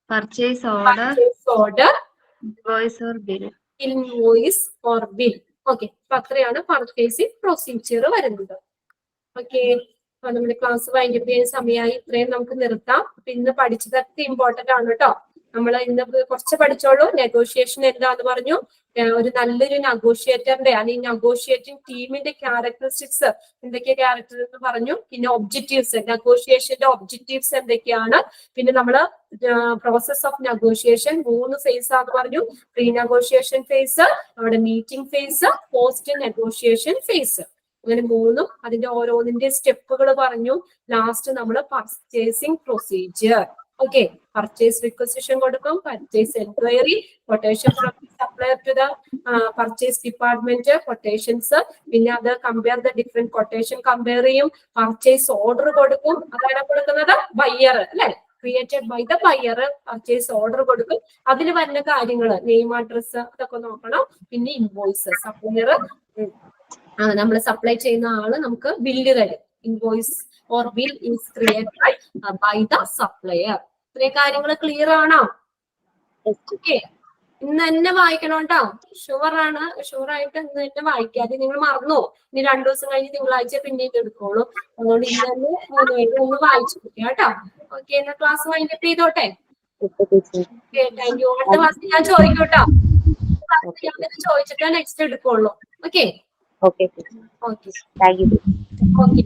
purchase order, order, invoice or bill. Invoice or bill. Okay, അപ്പൊ അത്രയാണ് purchasing procedure വരുന്നത്. Okay, അപ്പൊ നമ്മുടെ class wind up ചെയ്യാൻ സമയമായി. ഇത്രയും നമുക്ക് നിർത്താം. അപ്പൊ ഇന്ന് പഠിച്ചതൊക്കെ ഇമ്പോർട്ടന്റ് ആണ് കേട്ടോ. നമ്മൾ ഇന്ന് കുറച്ച് പഠിച്ചോളൂ. നെഗോഷിയേഷൻ എന്താന്ന് പറഞ്ഞു, ഒരു നല്ലൊരു നെഗോഷിയേറ്ററിന്റെ അല്ലെങ്കിൽ നെഗോഷിയേറ്റിംഗ് ടീമിന്റെ ക്യാരക്ടറിസ്റ്റിക്സ് എന്തൊക്കെയാ ക്യാരക്ടർ എന്ന് പറഞ്ഞു. പിന്നെ ഒബ്ജക്റ്റീവ്സ്, നെഗോഷിയേഷന്റെ ഒബ്ജക്റ്റീവ്സ് എന്തൊക്കെയാണ്. പിന്നെ നമ്മള് പ്രോസസ് ഓഫ് നെഗോഷിയേഷൻ 3 ഫേസ് ആണെന്ന് പറഞ്ഞു. പ്രീ നെഗോഷിയേഷൻ ഫേസ്, നമ്മുടെ meeting phase, post negotiation phase. അങ്ങനെ 3ഉം അതിന്റെ ഓരോന്നിന്റെ സ്റ്റെപ്പുകൾ പറഞ്ഞു. ലാസ്റ്റ് നമ്മൾ purchasing procedure. Okay, purchase requisition കൊടുക്കും, purchase enquiry, quotation from supplier to the purchase department, quotations, പിന്നെ അത് compare the different quotation compare ചെയ്യും, പർച്ചേസ് ഓർഡർ കൊടുക്കും. അതാണ് കൊടുക്കുന്നത് ബയ്യർ അല്ലെ, created by the buyer. Purchase order കൊടുക്കും, അതിൽ വരുന്ന കാര്യങ്ങൾ നെയിം അഡ്രസ് അതൊക്കെ നോക്കണം. പിന്നെ ഇൻവോയ്സ്, സപ്ലയർ നമ്മൾ സപ്ലൈ ചെയ്യുന്ന ആള് നമുക്ക് ബില്ല് തരും. Invoice or bill is created by the supplier. ഇത്രയും കാര്യങ്ങൾ ക്ലിയർ ആണോ? ഓക്കെ, ഇന്ന് തന്നെ വായിക്കണം കേട്ടോ. ഷുവറാണ്, ഷുവറായിട്ട് ഇന്ന് തന്നെ വായിക്കാതെ നിങ്ങൾ മറന്നോ. ഇനി 2 ദിവസം കഴിഞ്ഞ് തിങ്കളാഴ്ച പിന്നീട് എടുക്കോളൂ. അതുകൊണ്ട് ഇന്ന് തന്നെ 3 പേര് ഒന്ന് വായിച്ചു കൊടുക്കുക കേട്ടോ. ഓക്കെ, എന്നാ ക്ലാസ് വൈൻഡപ്പ് ചെയ്തോട്ടെ. Okay, thank you. അടുത്ത ക്ലാസ് ഞാൻ ചോദിക്കും കേട്ടോ. ചോദിച്ചിട്ട് നെക്സ്റ്റ് എടുക്കുള്ളൂ. Okay, Okay. Okay, Thank you. Okay.